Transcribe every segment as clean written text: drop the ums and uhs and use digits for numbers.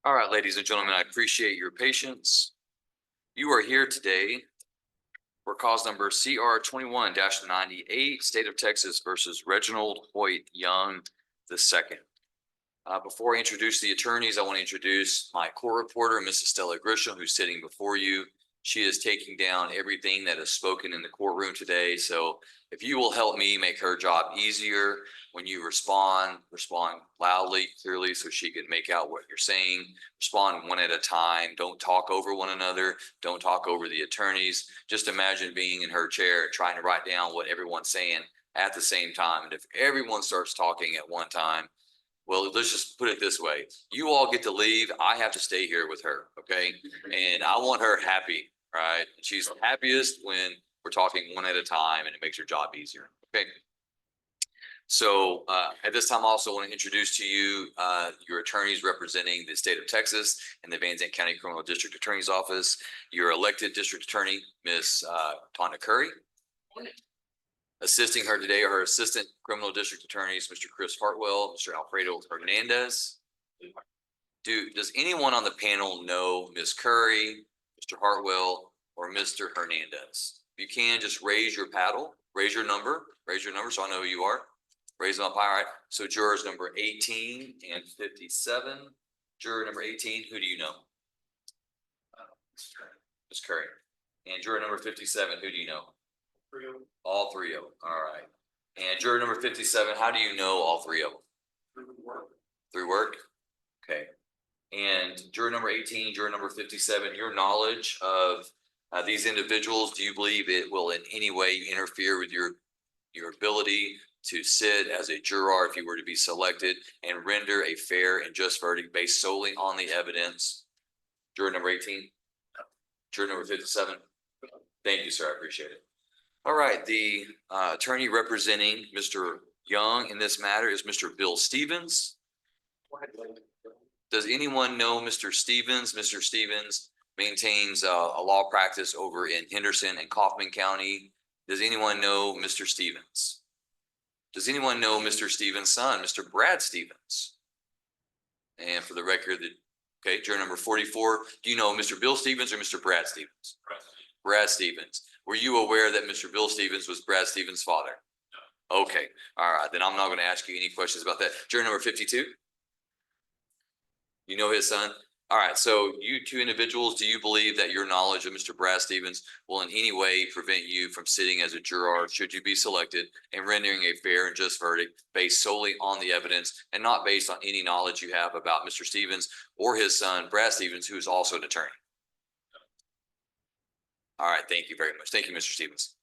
All right, ladies and gentlemen, I appreciate your patience. You are here today for cause number CR 21-98, State of Texas versus Reginald Hoyt Young II. Before I introduce the attorneys, I want to introduce my court reporter, Mrs. Stella Grisham, who's sitting before you. She is taking down everything that is spoken in the courtroom today. So if you will help me make her job easier, when you respond loudly, clearly, so she can make out what you're saying. Respond one at a time. Don't talk over one another. Don't talk over the attorneys. Just imagine being in her chair, trying to write down what everyone's saying at the same time. And if everyone starts talking at one time, well, let's just put it this way. You all get to leave. I have to stay here with her. Okay. And I want her happy, right? She's happiest when we're talking one at a time and it makes her job easier. Okay. So at this time, I also want to introduce to you your attorneys representing the state of Texas and the Zandt County Criminal District Attorney's Office. Your elected district attorney, Ms. Tawna Curry. Assisting her today are her assistant criminal district attorneys, Mr. Chris Hartwell, Mr. Alfredo Hernandez. Does anyone on the panel know Ms. Curry, Mr. Hartwell, or Mr. Hernandez? If you can, just raise your paddle, raise your number so I know who you are. Raise them up high. All right. So jurors number 18 and 57. Juror number 18, who do you know? Ms. Curry. And juror number 57, who do you know? All three of them. All right. And juror number 57, how do you know all three of them? Through work? Okay. And juror number 18, juror number 57, your knowledge of these individuals, do you believe it will in any way interfere with your ability to sit as a juror if you were to be selected and render a fair and just verdict based solely on the evidence? Juror number 18? Juror number 57? Thank you, sir. I appreciate it. All right, the attorney representing Mr. Young in this matter is Mr. Bill Stevens. Does anyone know Mr. Stevens? Mr. Stevens maintains a law practice over in Henderson and Kaufman County. Does anyone know Mr. Stevens? Does anyone know Mr. Stevens' son, Mr. Brad Stevens? And for the record, okay, juror number 44, do you know Mr. Bill Stevens or Mr. Brad Stevens? Brad Stevens. Were you aware that Mr. Bill Stevens was Brad Stevens' father? No. Okay. All right. Then I'm not going to ask you any questions about that. Juror number 52. You know his son? All right. So you two individuals, do you believe that your knowledge of Mr. Brad Stevens will in any way prevent you from sitting as a juror should you be selected and rendering a fair and just verdict based solely on the evidence and not based on any knowledge you have about Mr. Stevens or his son, Brad Stevens, who is also an attorney? All right, thank you very much. Thank you, Mr. Stevens.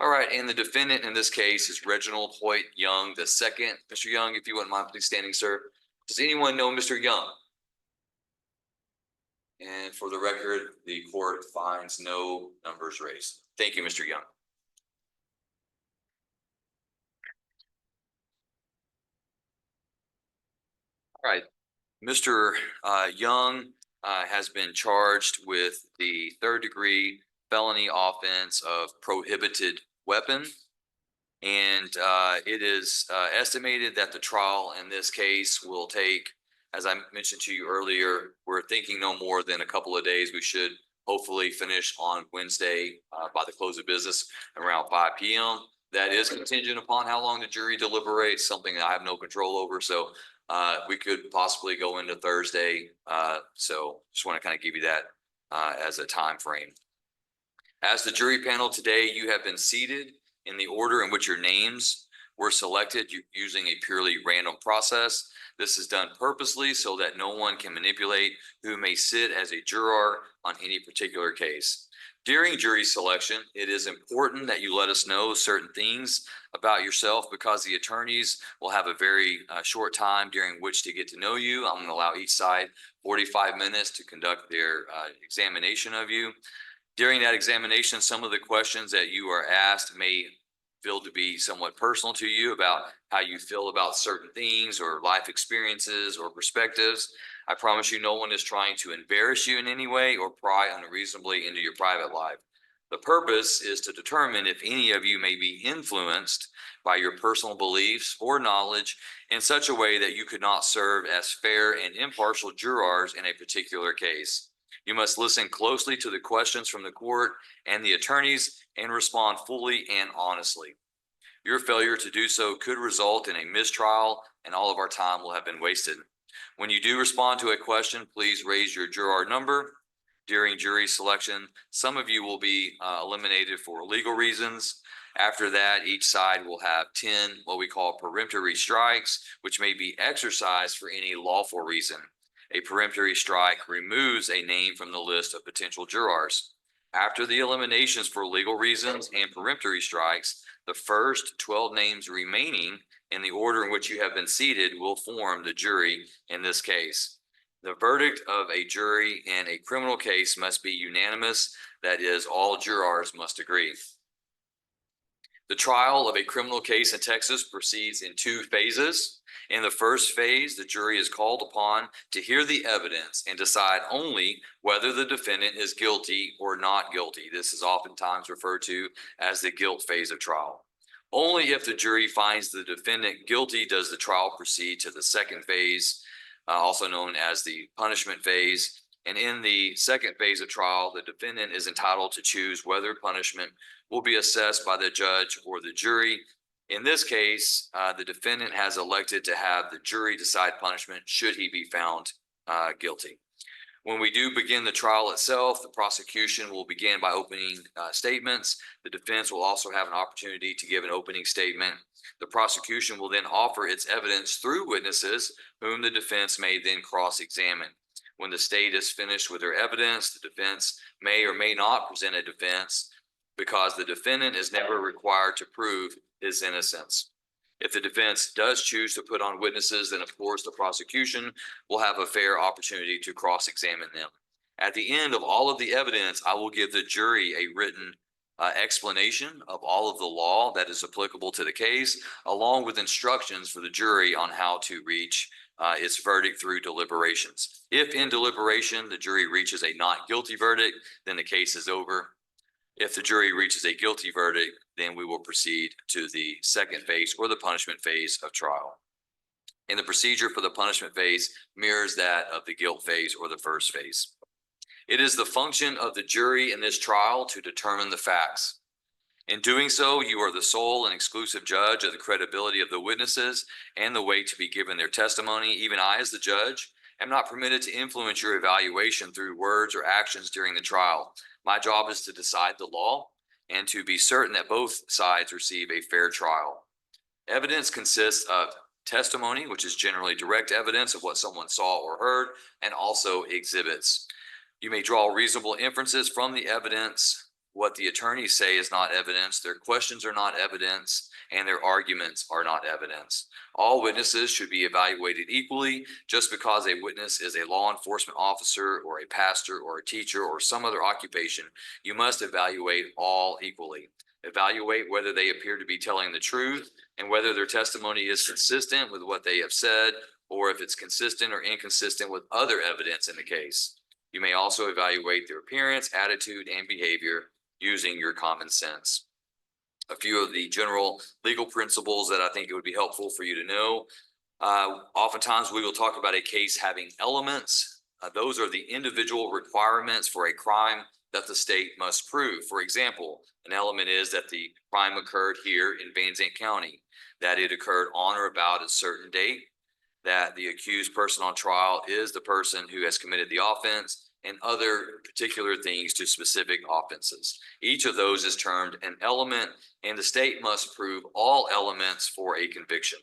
All right, and the defendant in this case is Reginald Hoyt Young II. Mr. Young, if you wouldn't mind please standing, sir. Does anyone know Mr. Young? And for the record, the court finds no numbers raised. Thank you, Mr. Young. All right, Mr. Young has been charged with the third-degree felony offense of prohibited weapon. And it is estimated that the trial in this case will take, as I mentioned to you earlier, we're thinking no more than a couple of days. We should hopefully finish on Wednesday by the close of business around 5 p.m. That is contingent upon how long the jury deliberates, something that I have no control over. So we could possibly go into Thursday. So just want to kind of give you that as a time frame. As the jury panel today, you have been seated in the order in which your names were selected using a purely random process. This is done purposely so that no one can manipulate who may sit as a juror on any particular case. During jury selection, it is important that you let us know certain things about yourself because the attorneys will have a very short time during which to get to know you. I'm going to allow each side 45 minutes to conduct their examination of you. During that examination, some of the questions that you are asked may feel to be somewhat personal to you about how you feel about certain things or life experiences or perspectives. I promise you no one is trying to embarrass you in any way or pry unreasonably into your private life. The purpose is to determine if any of you may be influenced by your personal beliefs or knowledge in such a way that you could not serve as fair and impartial jurors in a particular case. You must listen closely to the questions from the court and the attorneys and respond fully and honestly. Your failure to do so could result in a mistrial, and all of our time will have been wasted. When you do respond to a question, please raise your juror number. During jury selection, some of you will be eliminated for legal reasons. After that, each side will have 10 what we call peremptory strikes, which may be exercised for any lawful reason. A peremptory strike removes a name from the list of potential jurors. After the eliminations for legal reasons and peremptory strikes, the first 12 names remaining in the order in which you have been seated will form the jury in this case. The verdict of a jury in a criminal case must be unanimous. That is, all jurors must agree. The trial of a criminal case in Texas proceeds in 2 phases. In the first phase, the jury is called upon to hear the evidence and decide only whether the defendant is guilty or not guilty. This is oftentimes referred to as the guilt phase of trial. Only if the jury finds the defendant guilty does the trial proceed to the second phase, also known as the punishment phase. And in the second phase of trial, the defendant is entitled to choose whether punishment will be assessed by the judge or the jury. In this case, the defendant has elected to have the jury decide punishment should he be found guilty. When we do begin the trial itself, the prosecution will begin by opening statements. The defense will also have an opportunity to give an opening statement. The prosecution will then offer its evidence through witnesses whom the defense may then cross-examine. When the state is finished with their evidence, the defense may or may not present a defense because the defendant is never required to prove his innocence. If the defense does choose to put on witnesses, then of course the prosecution will have a fair opportunity to cross-examine them. At the end of all of the evidence, I will give the jury a written explanation of all of the law that is applicable to the case, along with instructions for the jury on how to reach its verdict through deliberations. If in deliberation the jury reaches a not guilty verdict, then the case is over. If the jury reaches a guilty verdict, then we will proceed to the second phase or the punishment phase of trial. And the procedure for the punishment phase mirrors that of the guilt phase or the first phase. It is the function of the jury in this trial to determine the facts. In doing so, you are the sole and exclusive judge of the credibility of the witnesses and the weight to be given their testimony. Even I, as the judge, am not permitted to influence your evaluation through words or actions during the trial. My job is to decide the law and to be certain that both sides receive a fair trial. Evidence consists of testimony, which is generally direct evidence of what someone saw or heard, and also exhibits. You may draw reasonable inferences from the evidence. What the attorneys say is not evidence, their questions are not evidence, and their arguments are not evidence. All witnesses should be evaluated equally. Just because a witness is a law enforcement officer or a pastor or a teacher or some other occupation, you must evaluate all equally. Evaluate whether they appear to be telling the truth and whether their testimony is consistent with what they have said, or if it's consistent or inconsistent with other evidence in the case. You may also evaluate their appearance, attitude, and behavior using your common sense. A few of the general legal principles that I think it would be helpful for you to know. Oftentimes we will talk about a case having elements. Those are the individual requirements for a crime that the state must prove. For example, an element is that the crime occurred here in Zandt County, that it occurred on or about a certain date, that the accused person on trial is the person who has committed the offense, and other particular things to specific offenses. Each of those is termed an element, and the state must prove all elements for a conviction.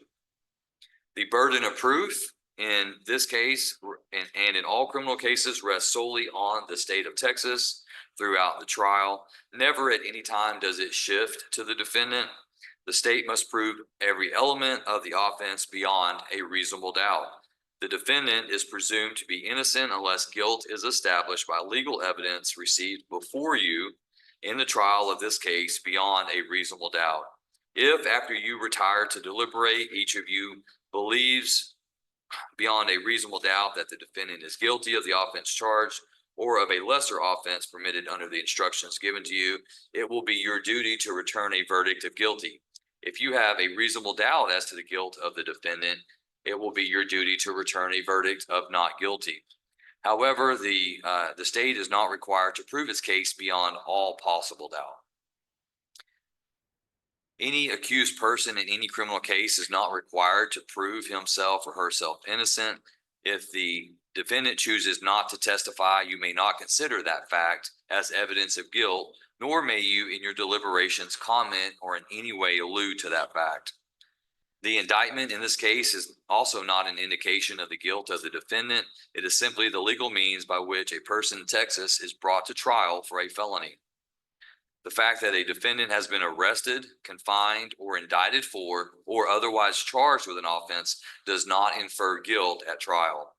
The burden of proof in this case and in all criminal cases rests solely on the state of Texas throughout the trial. Never at any time does it shift to the defendant. The state must prove every element of the offense beyond a reasonable doubt. The defendant is presumed to be innocent unless guilt is established by legal evidence received before you in the trial of this case beyond a reasonable doubt. If after you retire to deliberate, each of you believes beyond a reasonable doubt that the defendant is guilty of the offense charged, or of a lesser offense permitted under the instructions given to you, it will be your duty to return a verdict of guilty. If you have a reasonable doubt as to the guilt of the defendant, it will be your duty to return a verdict of not guilty. However, the state is not required to prove its case beyond all possible doubt. Any accused person in any criminal case is not required to prove himself or herself innocent. If the defendant chooses not to testify, you may not consider that fact as evidence of guilt, nor may you in your deliberations comment or in any way allude to that fact. The indictment in this case is also not an indication of the guilt of the defendant. It is simply the legal means by which a person in Texas is brought to trial for a felony. The fact that a defendant has been arrested, confined, or indicted for, or otherwise charged with an offense does not infer guilt at trial.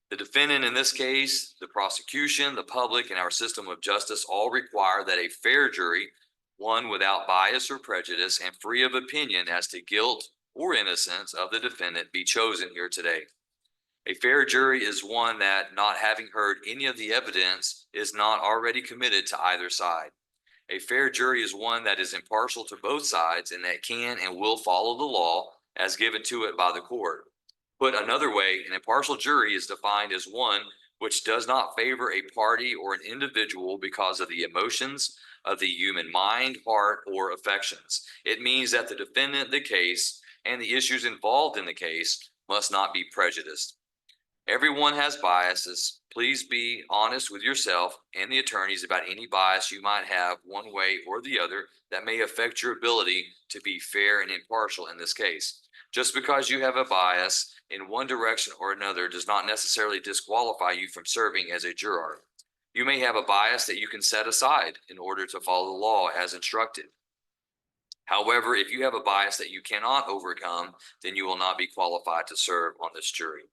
The defendant in this case, the prosecution, the public, and our system of justice all require that a fair jury, one without bias or prejudice and free of opinion as to guilt or innocence of the defendant, be chosen here today. A fair jury is one that, not having heard any of the evidence, is not already committed to either side. A fair jury is one that is impartial to both sides and that can and will follow the law as given to it by the court. Put another way, an impartial jury is defined as one which does not favor a party or an individual because of the emotions of the human mind, heart, or affections. It means that the defendant in the case and the issues involved in the case must not be prejudiced. Everyone has biases. Please be honest with yourself and the attorneys about any bias you might have one way or the other that may affect your ability to be fair and impartial in this case. Just because you have a bias in one direction or another does not necessarily disqualify you from serving as a juror. You may have a bias that you can set aside in order to follow the law as instructed. However, if you have a bias that you cannot overcome, then you will not be qualified to serve on this jury.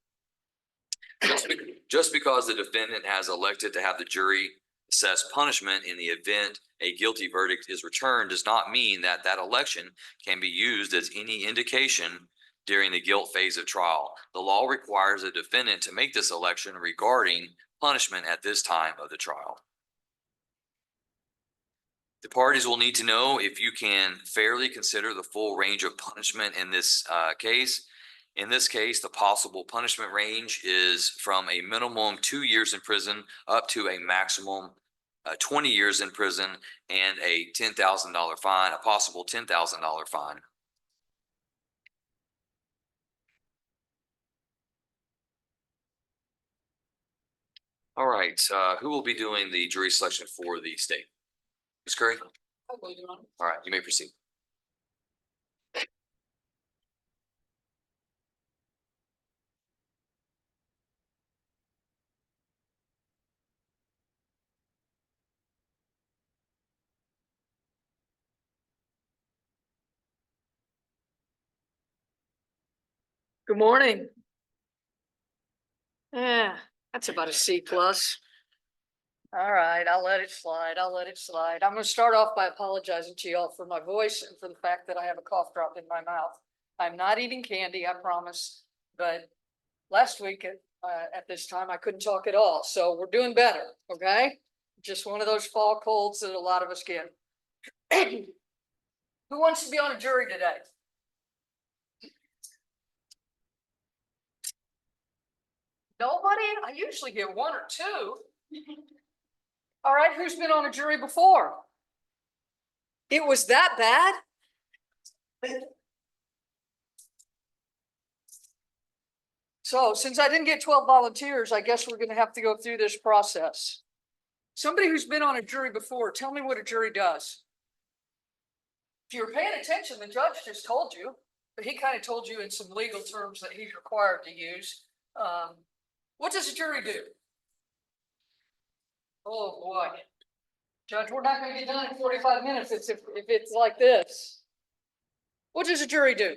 Just because the defendant has elected to have the jury assess punishment in the event a guilty verdict is returned does not mean that that election can be used as any indication during the guilt phase of trial. The law requires a defendant to make this election regarding punishment at this time of the trial. The parties will need to know if you can fairly consider the full range of punishment in this case. In this case, the possible punishment range is from a minimum 2 years in prison up to a maximum 20 years in prison and a $10,000 fine, a possible $10,000 fine. All right, who will be doing the jury selection for the state? Ms. Curry? All right, you may proceed. Good morning. Yeah, that's about a C plus. All right, I'll let it slide. I'll let it slide. I'm going to start off by apologizing to y'all for my voice and for the fact that I have a cough drop in my mouth. I'm not eating candy, I promise. But last week at this time, I couldn't talk at all. So we're doing better, okay? Just one of those fall colds that a lot of us get. Who wants to be on a jury today? Nobody? I usually get one or two. All right, who's been on a jury before? It was that bad? So since I didn't get 12 volunteers, I guess we're going to have to go through this process. Somebody who's been on a jury before, tell me what a jury does. If you were paying attention, the judge just told you, but he kind of told you in some legal terms that he's required to use. What does a jury do? Oh boy. Judge, we're not going to get done in 45 minutes if it's like this. What does a jury do?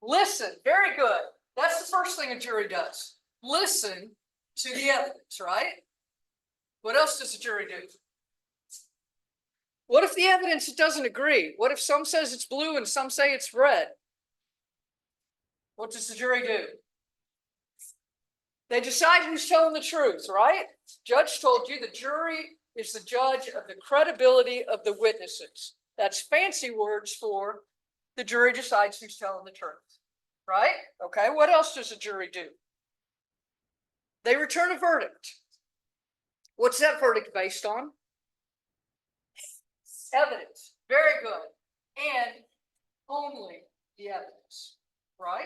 Listen. Very good. That's the first thing a jury does. Listen to the evidence, right? What else does a jury do? What if the evidence doesn't agree? What if some says it's blue and some say it's red? What does the jury do? They decide who's telling the truth, right? Judge told you the jury is the judge of the credibility of the witnesses. That's fancy words for the jury decides who's telling the truth, right? Okay, what else does a jury do? They return a verdict. What's that verdict based on? Evidence. Very good. And only the evidence, right?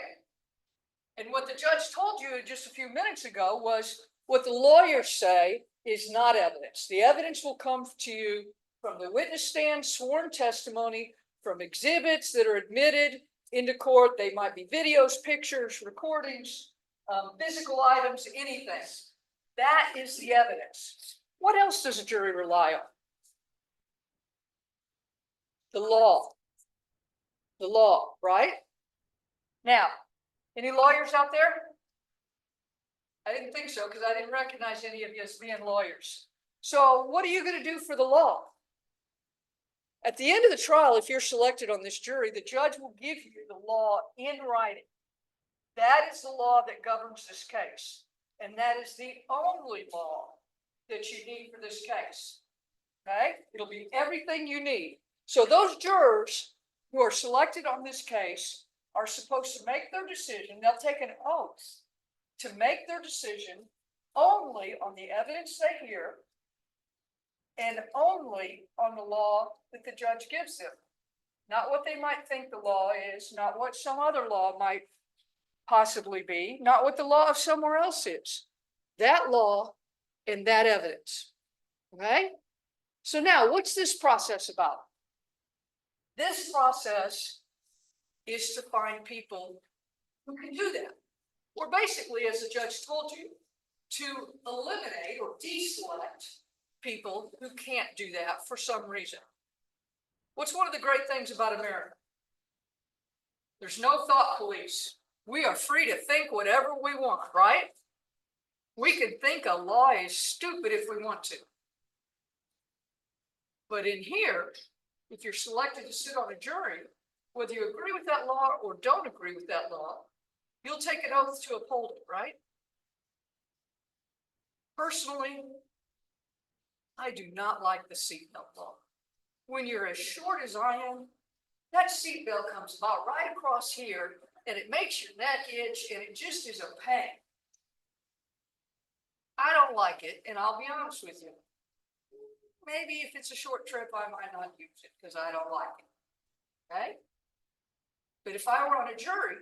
And what the judge told you just a few minutes ago was what the lawyers say is not evidence. The evidence will come to you from the witness stand, sworn testimony, from exhibits that are admitted into court. They might be videos, pictures, recordings, physical items, anything. That is the evidence. What else does a jury rely on? The law. The law, right? Now, any lawyers out there? I didn't think so because I didn't recognize any of you as being lawyers. So what are you going to do for the law? At the end of the trial, if you're selected on this jury, the judge will give you the law in writing. That is the law that governs this case. And that is the only law that you need for this case. Okay? It'll be everything you need. So those jurors who are selected on this case are supposed to make their decision. They'll take an oath to make their decision only on the evidence they hear and only on the law that the judge gives them. Not what they might think the law is, not what some other law might possibly be, not what the law of somewhere else is. That law and that evidence. Okay? So now, what's this process about? This process is to find people who can do that. Or basically, as the judge told you, to eliminate or deselect people who can't do that for some reason. What's one of the great things about America? There's no thought police. We are free to think whatever we want, right? We can think a law is stupid if we want to. But in here, if you're selected to sit on a jury, whether you agree with that law or don't agree with that law, you'll take an oath to uphold it, right? Personally, I do not like the seatbelt law. When you're as short as I am, that seatbelt comes about right across here, and it makes your neck itch, and it just is a pain. I don't like it, and I'll be honest with you. Maybe if it's a short trip, I might not use it because I don't like it. Okay? But if I were on a jury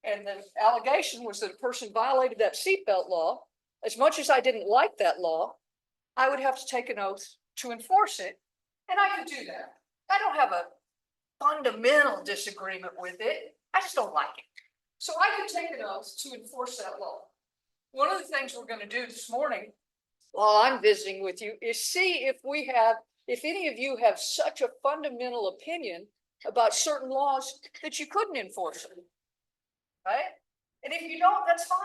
and the allegation was that a person violated that seatbelt law, as much as I didn't like that law, I would have to take an oath to enforce it, and I could do that. I don't have a fundamental disagreement with it. I just don't like it. So I could take an oath to enforce that law. One of the things we're going to do this morning while I'm visiting with you is see if any of you have such a fundamental opinion about certain laws that you couldn't enforce them, right? And if you don't, that's fine.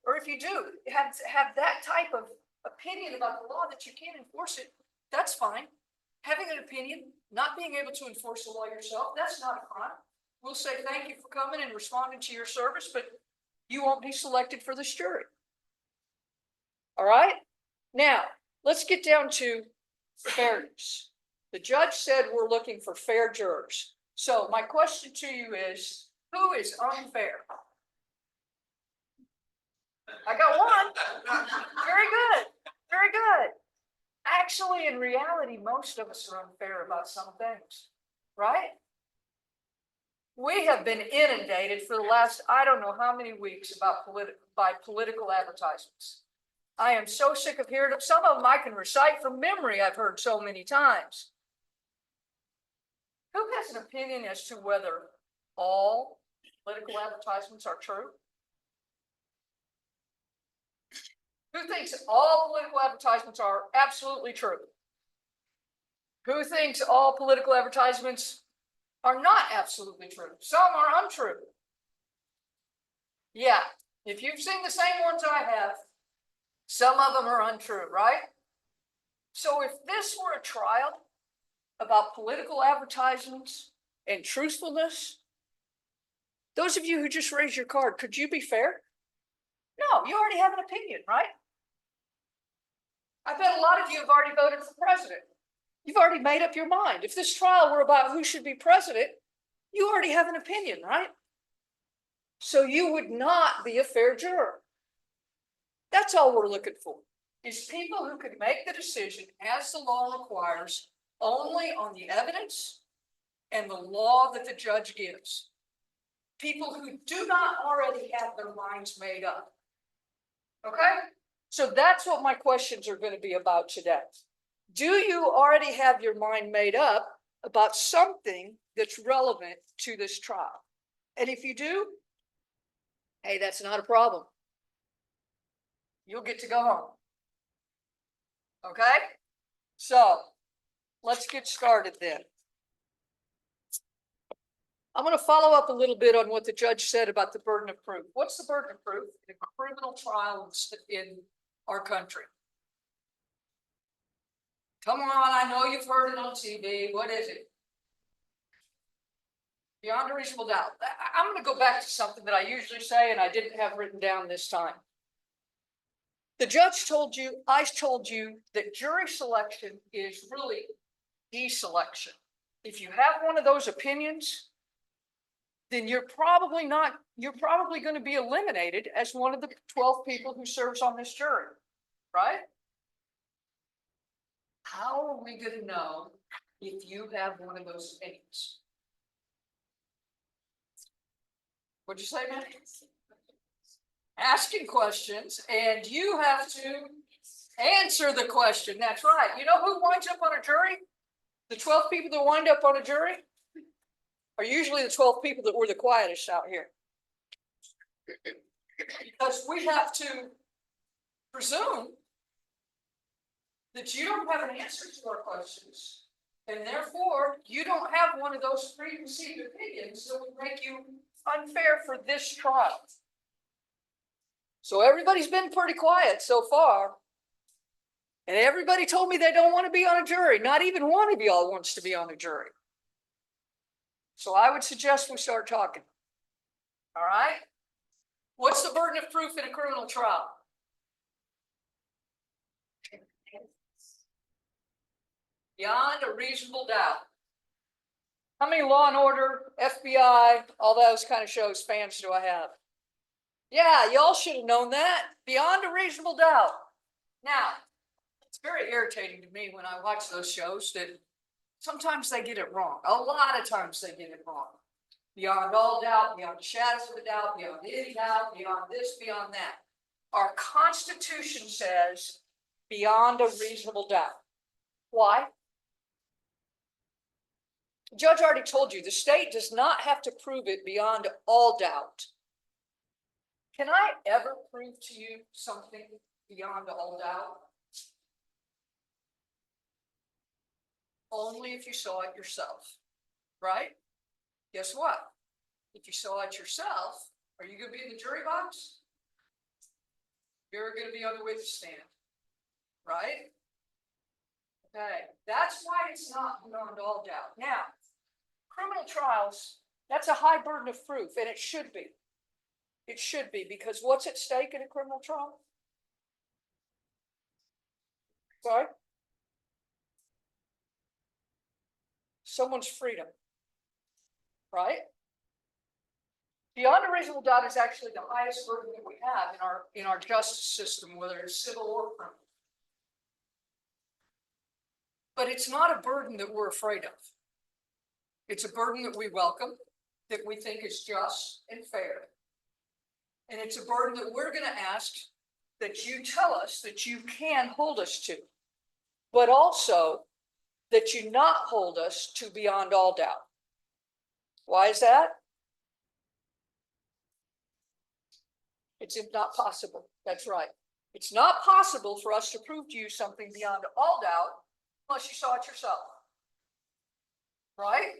Or if you do have that type of opinion about the law that you can't enforce it, that's fine. Having an opinion, not being able to enforce the law yourself, that's not a crime. We'll say thank you for coming and responding to your service, but you won't be selected for this jury. All right? Now, let's get down to fairness. The judge said we're looking for fair jurors. So my question to you is, who is unfair? I got one. Very good. Very good. Actually, in reality, most of us are unfair about some things, right? We have been inundated for the last, I don't know how many weeks by political advertisements. I am so sick of hearing them. Some of them I can recite from memory. I've heard so many times. Who has an opinion as to whether all political advertisements are true? Who thinks all political advertisements are absolutely true? Who thinks all political advertisements are not absolutely true? Some are untrue. Yeah, if you've seen the same ones I have, some of them are untrue, right? So if this were a trial about political advertisements and truthfulness, those of you who just raised your card, could you be fair? No, you already have an opinion, right? I bet a lot of you have already voted for president. You've already made up your mind. If this trial were about who should be president, you already have an opinion, right? So you would not be a fair juror. That's all we're looking for, is people who can make the decision as the law requires only on the evidence and the law that the judge gives. People who do not already have their minds made up. Okay? So that's what my questions are going to be about today. Do you already have your mind made up about something that's relevant to this trial? And if you do, hey, that's not a problem. You'll get to go home. Okay? So let's get started then. I'm going to follow up a little bit on what the judge said about the burden of proof. What's the burden of proof in a criminal trial in our country? Come on, I know you've heard it on TV. What is it? Beyond a reasonable doubt. I'm going to go back to something that I usually say and I didn't have written down this time. The judge told you, I told you that jury selection is really deselection. If you have one of those opinions, then you're probably going to be eliminated as one of the 12 people who serves on this jury, right? How are we going to know if you have one of those opinions? What'd you say, man? Asking questions, and you have to answer the question. That's right. You know who winds up on a jury? The 12 people that wind up on a jury are usually the 12 people that were the quietest out here. Because we have to presume that you don't have an answer to our questions, and therefore you don't have one of those preconceived opinions that would make you unfair for this trial. So everybody's been pretty quiet so far, and everybody told me they don't want to be on a jury. Not even one of y'all wants to be on a jury. So I would suggest we start talking. All right? What's the burden of proof in a criminal trial? Beyond a reasonable doubt. How many Law and Order, FBI, all those kind of shows fans do I have? Yeah, y'all should have known that. Beyond a reasonable doubt. Now, it's very irritating to me when I watch those shows that sometimes they get it wrong. A lot of times they get it wrong. Beyond all doubt, beyond the shadows of a doubt, beyond any doubt, beyond this, beyond that. Our Constitution says beyond a reasonable doubt. Why? The judge already told you the state does not have to prove it beyond all doubt. Can I ever prove to you something beyond all doubt? Only if you saw it yourself, right? Guess what? If you saw it yourself, are you going to be in the jury box? You're going to be on the witness stand, right? Okay, that's why it's not beyond all doubt. Now, criminal trials, that's a high burden of proof, and it should be. It should be, because what's at stake in a criminal trial? Sorry? Someone's freedom, right? Beyond a reasonable doubt is actually the highest burden that we have in our justice system, whether it's civil or criminal. But it's not a burden that we're afraid of. It's a burden that we welcome, that we think is just and fair. And it's a burden that we're going to ask that you tell us that you can hold us to, but also that you not hold us to beyond all doubt. Why is that? It's not possible. That's right. It's not possible for us to prove to you something beyond all doubt unless you saw it yourself. Right?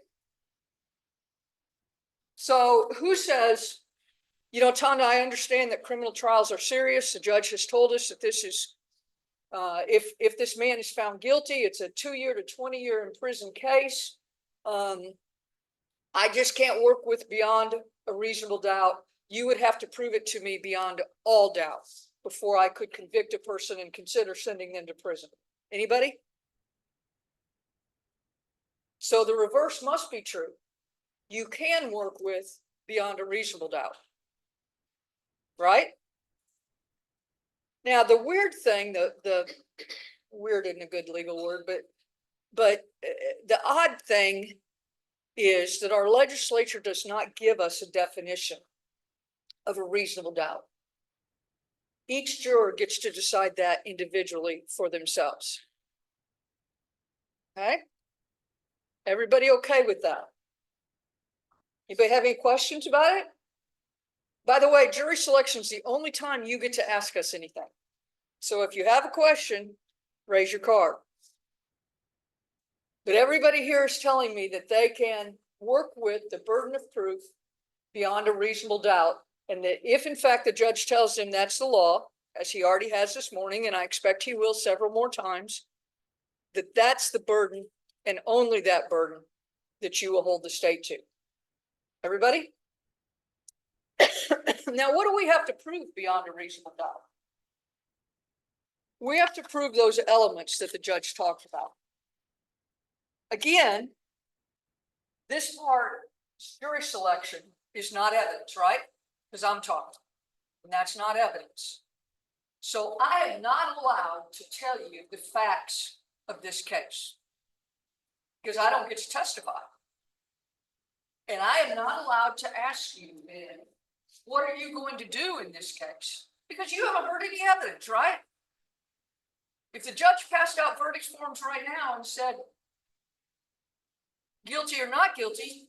So who says, you know, Tanda, I understand that criminal trials are serious. The judge has told us that this is, if this man is found guilty, it's a 2-year to 20-year in prison case. I just can't work with beyond a reasonable doubt. you would have to prove it to me beyond all doubt before I could convict a person and consider sending them to prison. Anybody? So the reverse must be true. You can work with beyond a reasonable doubt. Right? Now, the weird thing, the weird isn't a good legal word, but the odd thing is that our legislature does not give us a definition of a reasonable doubt. Each juror gets to decide that individually for themselves. Okay? Everybody okay with that? Anybody have any questions about it? By the way, jury selection is the only time you get to ask us anything. So if you have a question, raise your card. But everybody here is telling me that they can work with the burden of proof beyond a reasonable doubt. And that if in fact the judge tells them that's the law, as he already has this morning, and I expect he will several more times, that that's the burden and only that burden that you will hold the state to. Everybody? Now, what do we have to prove beyond a reasonable doubt? We have to prove those elements that the judge talked about. Again, this part, jury selection, is not evidence, right? Because I'm talking, and that's not evidence. So I am not allowed to tell you the facts of this case because I don't get to testify. And I am not allowed to ask you, then, what are you going to do in this case? Because you haven't heard any evidence, right? If the judge passed out verdict forms right now and said, guilty or not guilty,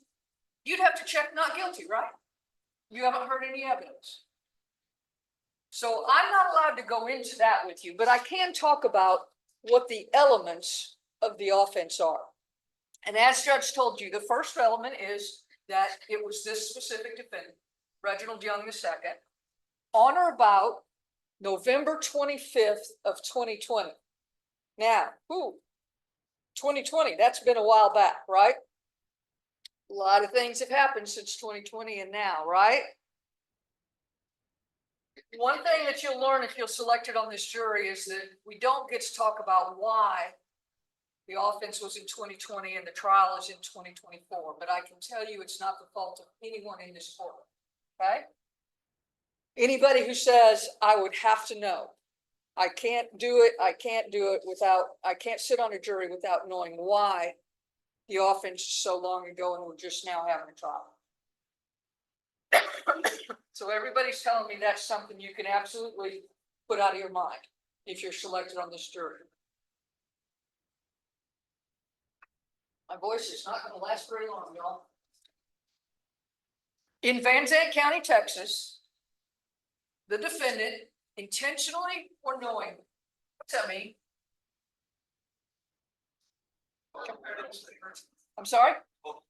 you'd have to check not guilty, right? You haven't heard any evidence. So I'm not allowed to go into that with you, but I can talk about what the elements of the offense are. And as Judge told you, the first element is that it was this specific defendant, Reginald Young II, on or about November 25th of 2020. Now, 2020, that's been a while back, right? A lot of things have happened since 2020 and now, right? One thing that you'll learn if you're selected on this jury is that we don't get to talk about why the offense was in 2020 and the trial is in 2024, but I can tell you it's not the fault of anyone in this court, okay? Anybody who says, I would have to know, I can't do it without, I can't sit on a jury without knowing why the offense is so long ago and we're just now having a trial. So everybody's telling me that's something you can absolutely put out of your mind if you're selected on this jury. My voice is not going to last very long, y'all. In Zandt County, Texas, the defendant intentionally or knowingly, what's that mean? I'm sorry?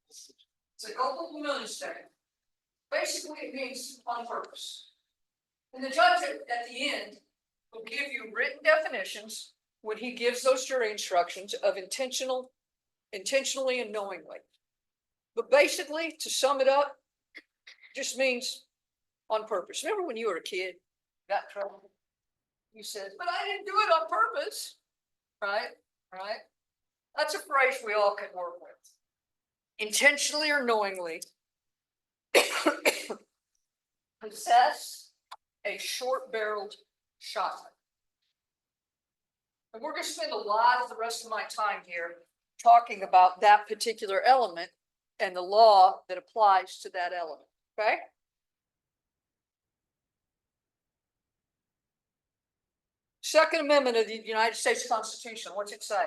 It's a culpable mistake. Basically, it means on purpose. And the judge at the end will give you written definitions when he gives those jury instructions of intentionally and knowingly. But basically, to sum it up, just means on purpose. Remember when you were a kid, got in trouble? You said, but I didn't do it on purpose. Right? Right? That's a phrase we all can work with. Intentionally or knowingly possess a short-barreled shotgun. And we're going to spend a lot of the rest of my time here talking about that particular element and the law that applies to that element, okay? Second Amendment of the United States Constitution, what's it say?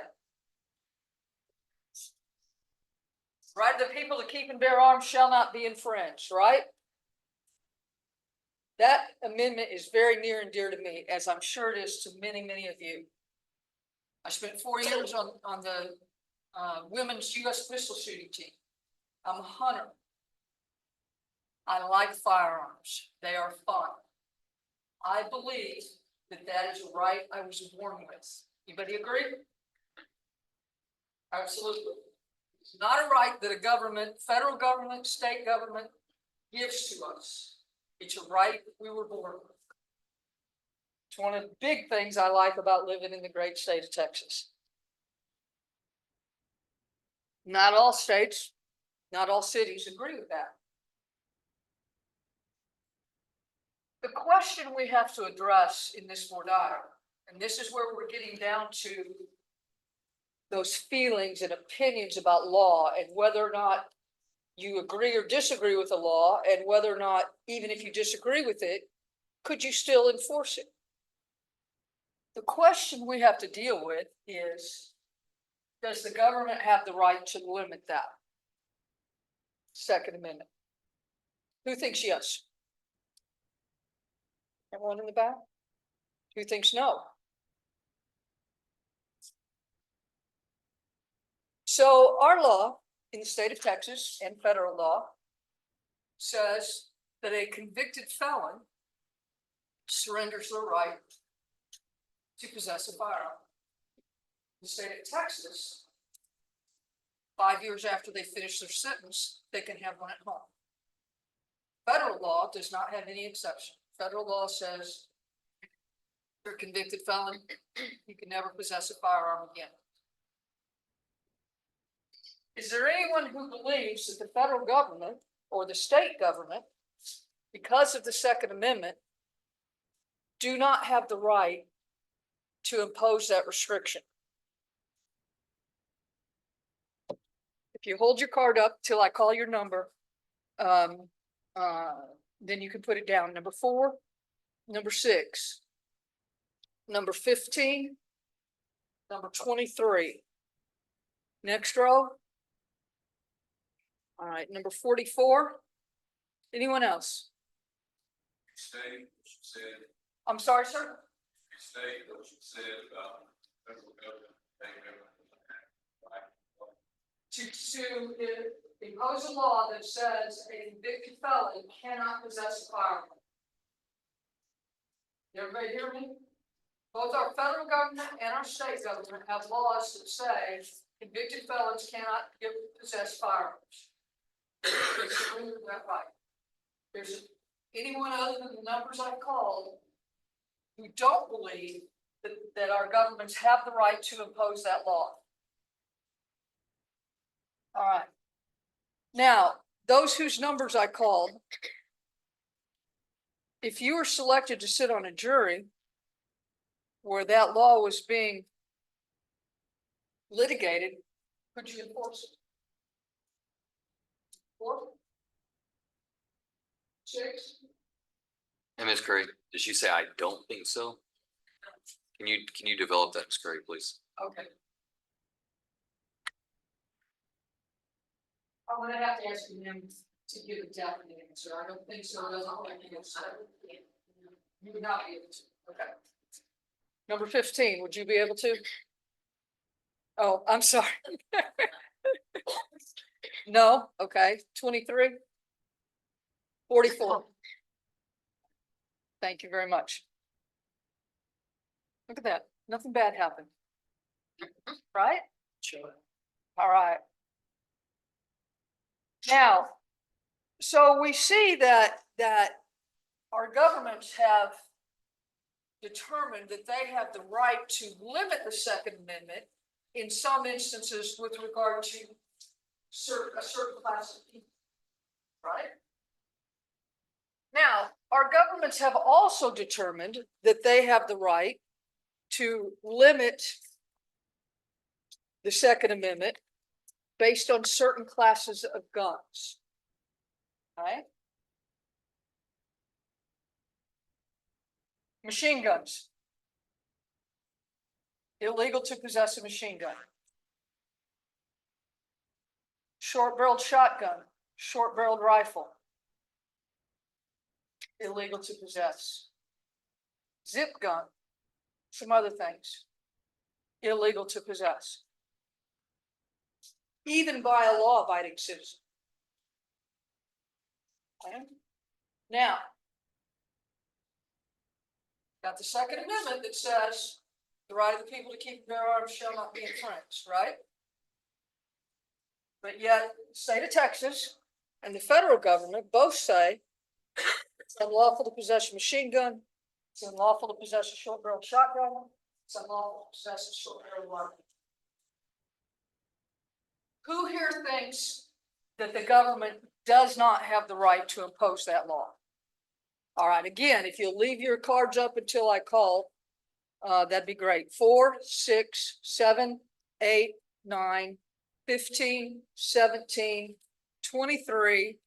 Right, the people that keep and bear arms shall not be infringed, right? That amendment is very near and dear to me, as I'm sure it is to many, many of you. I spent 4 years on the women's U.S. pistol shooting team. I'm a hunter. I like firearms. They are fun. I believe that that is a right I was born with. Anybody agree? Absolutely. It's not a right that a government, federal government, state government gives to us. It's a right we were born with. It's one of the big things I like about living in the great state of Texas. Not all states, not all cities agree with that. The question we have to address in this Mordai, and this is where we're getting down to those feelings and opinions about law and whether or not you agree or disagree with the law, and whether or not, even if you disagree with it, could you still enforce it? The question we have to deal with is, does the government have the right to limit that? Second Amendment. Who thinks yes? Everyone in the back? Who thinks no? So our law in the state of Texas and federal law says that a convicted felon surrenders their right to possess a firearm. In the state of Texas, 5 years after they finish their sentence, they can have one at home. Federal law does not have any exception. Federal law says you're a convicted felon, you can never possess a firearm again. Is there anyone who believes that the federal government or the state government, because of the Second Amendment, do not have the right to impose that restriction? If you hold your card up till I call your number, then you can put it down. Number 4, number 6, number 15, number 23. Next row. All right, number 44. Anyone else? State what you said, I'm sorry, sir. state what you said about federal government, state government. To impose a law that says a convicted felon cannot possess a firearm. Everybody hear me? Both our federal government and our state government have laws that say convicted felons cannot possess firearms. That right. There's anyone other than the numbers I called who don't believe that our governments have the right to impose that law. All right. Now, those whose numbers I called, if you were selected to sit on a jury where that law was being litigated, could you enforce it? 4, 6. And Ms. Curry, did she say, I don't think so? Can you develop that, Ms. Curry, please? Okay. I'm gonna have to ask him to give a definite answer. I don't think so. Doesn't like you said. You would not be able to. Okay. Number 15, would you be able to? Oh, I'm sorry. No, okay. 23. 44. Thank you very much. Look at that. Nothing bad happened. Right? Sure. All right. Now, so we see that our governments have determined that they have the right to limit the Second Amendment in some instances with regard to a certain class of people, right? Now, our governments have also determined that they have the right to limit the Second Amendment based on certain classes of guns, right? Machine guns. Illegal to possess a machine gun. Short-barreled shotgun, short-barreled rifle. Illegal to possess. Zip gun, some other things. Illegal to possess. Even by a law-abiding citizen. Okay. Now, got the Second Amendment that says the right of the people to keep their arms shall not be infringed, right? But yet, the state of Texas and the federal government both say It's unlawful to possess a machine gun. It's unlawful to possess a short barrel shotgun. It's unlawful to possess a short barrel rifle. Who here thinks that the government does not have the right to impose that law? All right, again, if you'll leave your cards up until I call, that'd be great. 4, 6, 7, 8, 9, 15, 17, 23.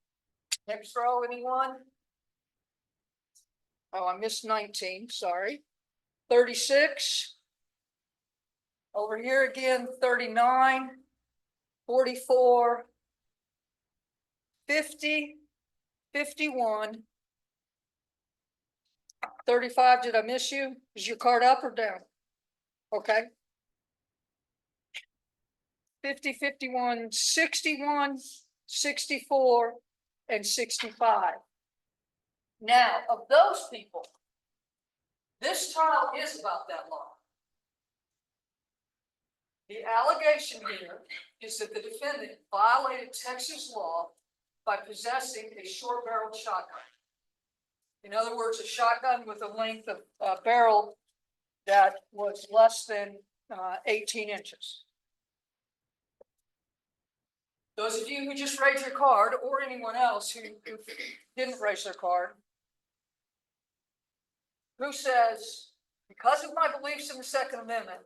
Next row, anyone? Oh, I missed 19, sorry. 36. Over here again, 39, 44, 50, 51. 35, did I miss you? Is your card up or down? Okay. 50, 51, 61, 64, and 65. Now, of those people, this trial is about that law. The allegation here is that the defendant violated Texas law by possessing a short-barreled shotgun. In other words, a shotgun with a length of barrel that was less than 18 inches. Those of you who just raised your card, or anyone else who didn't raise their card, who says, because of my beliefs in the Second Amendment,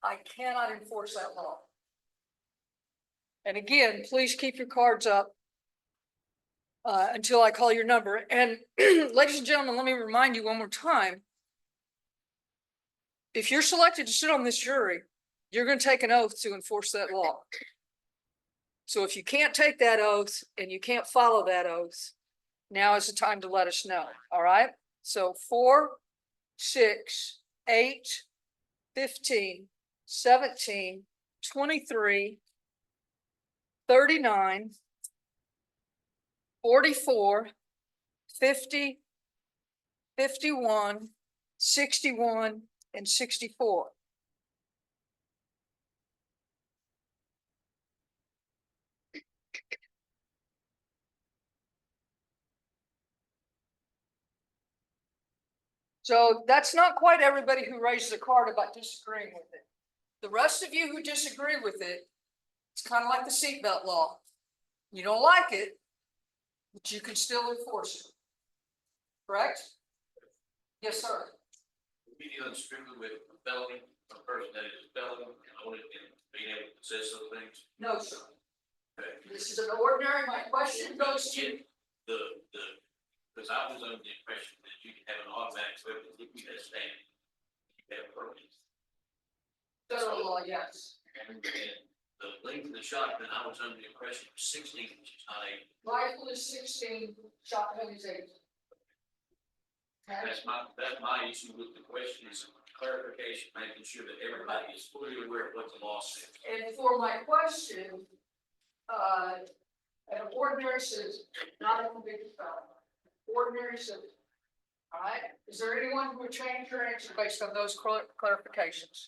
I cannot enforce that law. And again, please keep your cards up until I call your number. And ladies and gentlemen, let me remind you one more time. If you're selected to sit on this jury, you're going to take an oath to enforce that law. So if you can't take that oath and you can't follow that oath, now is the time to let us know. All right. So 4, 6, 8, 15, 17, 23, 39, 44, 50, 51, 61, and 64. So that's not quite everybody who raised their card about disagreeing with it. The rest of you who disagree with it, it's kind of like the seatbelt law. You don't like it, but you can still enforce it. Correct? Yes, sir. We deal strictly with a felony, a person that is a felon, and owning and being able to possess those things. No, sir. Okay. This is an ordinary, my question goes to, Because I was under the impression that you could have an automatic weapon if you had stand. You have permits. federal law, yes. And the length of the shotgun, I was under the impression was 16 inches, not 8. Rifle is 16, shotgun is 8. Okay. That's my issue with the question is clarification, making sure that everybody is fully aware of what the law says. And for my question, an ordinary citizen, not a convicted felon, ordinary citizen. All right, is there anyone who would change your answer based on those clarifications?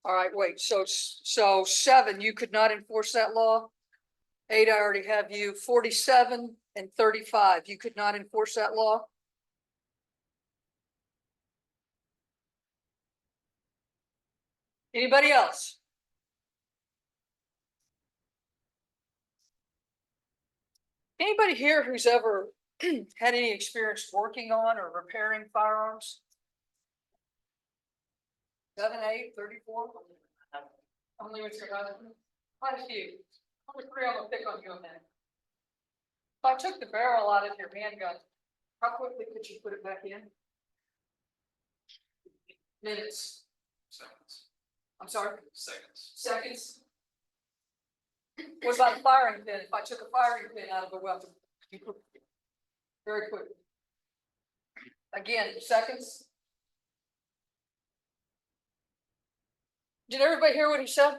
All right, wait, so 7, you could not enforce that law? 8, I already have you. 47 and 35, you could not enforce that law? Anybody else? Anybody here who's ever had any experience working on or repairing firearms? 7, 8, 34? Only with your husband? Quite a few. Only 3 I'm gonna pick on you a minute. If I took the barrel out of your handgun, how quickly could you put it back in? Minutes. Seconds. I'm sorry, Seconds. seconds. What about a firing pin? If I took a firing pin out of a weapon, very quickly. Again, seconds. Did everybody hear what he said?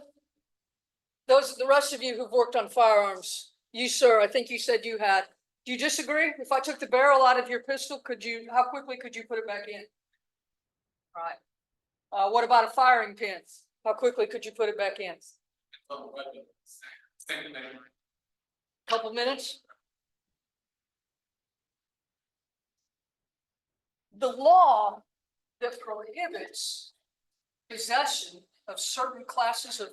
The rest of you who've worked on firearms, you, sir, I think you said you had. Do you disagree? If I took the barrel out of your pistol, how quickly could you put it back in? All right. What about a firing pin? How quickly could you put it back in? Couple minutes? the law that prohibits possession of certain classes of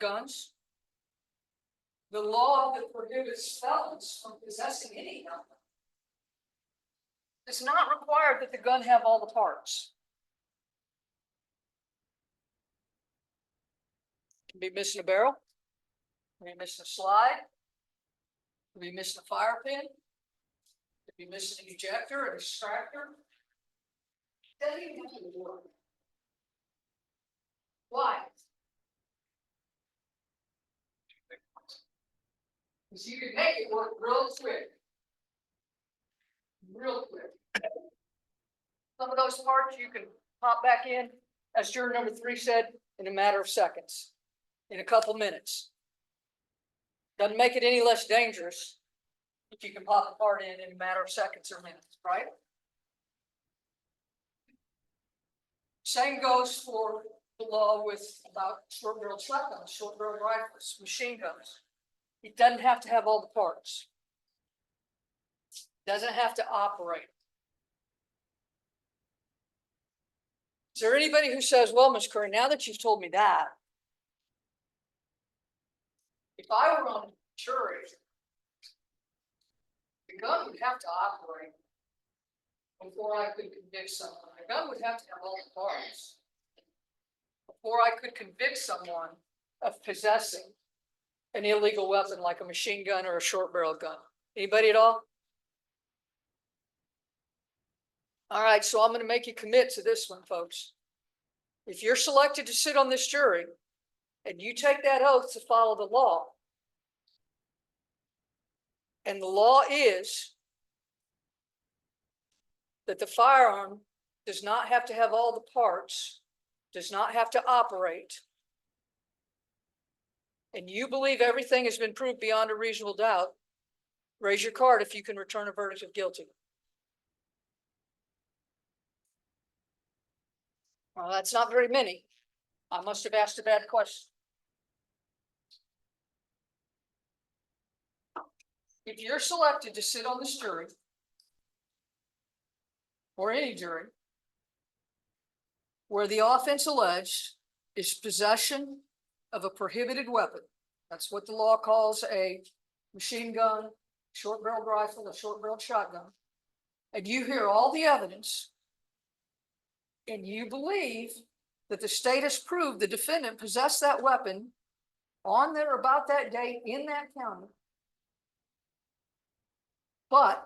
guns, the law that prohibits felons from possessing any gun, it's not required that the gun have all the parts. It can be missing a barrel, it can be missing a slide, it can be missing a fire pin, it can be missing an ejector, an extractor. Doesn't even have to work. Why? Because you can make it work real quick. Real quick. Some of those parts you can pop back in, as juror number 3 said, in a matter of seconds, in a couple minutes. Doesn't make it any less dangerous if you can pop a part in a matter of seconds or minutes, right? Same goes for the law about short-barreled shotguns, short-barreled rifles, machine guns. It doesn't have to have all the parts. Doesn't have to operate. Is there anybody who says, well, Ms. Curry, now that you've told me that, if I were on the jury, the gun would have to operate before I could convict someone. The gun would have to have all the parts before I could convict someone of possessing an illegal weapon like a machine gun or a short barrel gun. Anybody at all? All right, so I'm going to make you commit to this one, folks. If you're selected to sit on this jury and you take that oath to follow the law, and the law is that the firearm does not have to have all the parts, does not have to operate, and you believe everything has been proved beyond a reasonable doubt, raise your card if you can return a verdict of guilty. Well, that's not very many. I must have asked a bad question. If you're selected to sit on this jury, or any jury, where the offense alleged is possession of a prohibited weapon, that's what the law calls a machine gun, short-barreled rifle, a short-barreled shotgun, and you hear all the evidence, and you believe that the state has proved the defendant possessed that weapon on there about that date in that county, but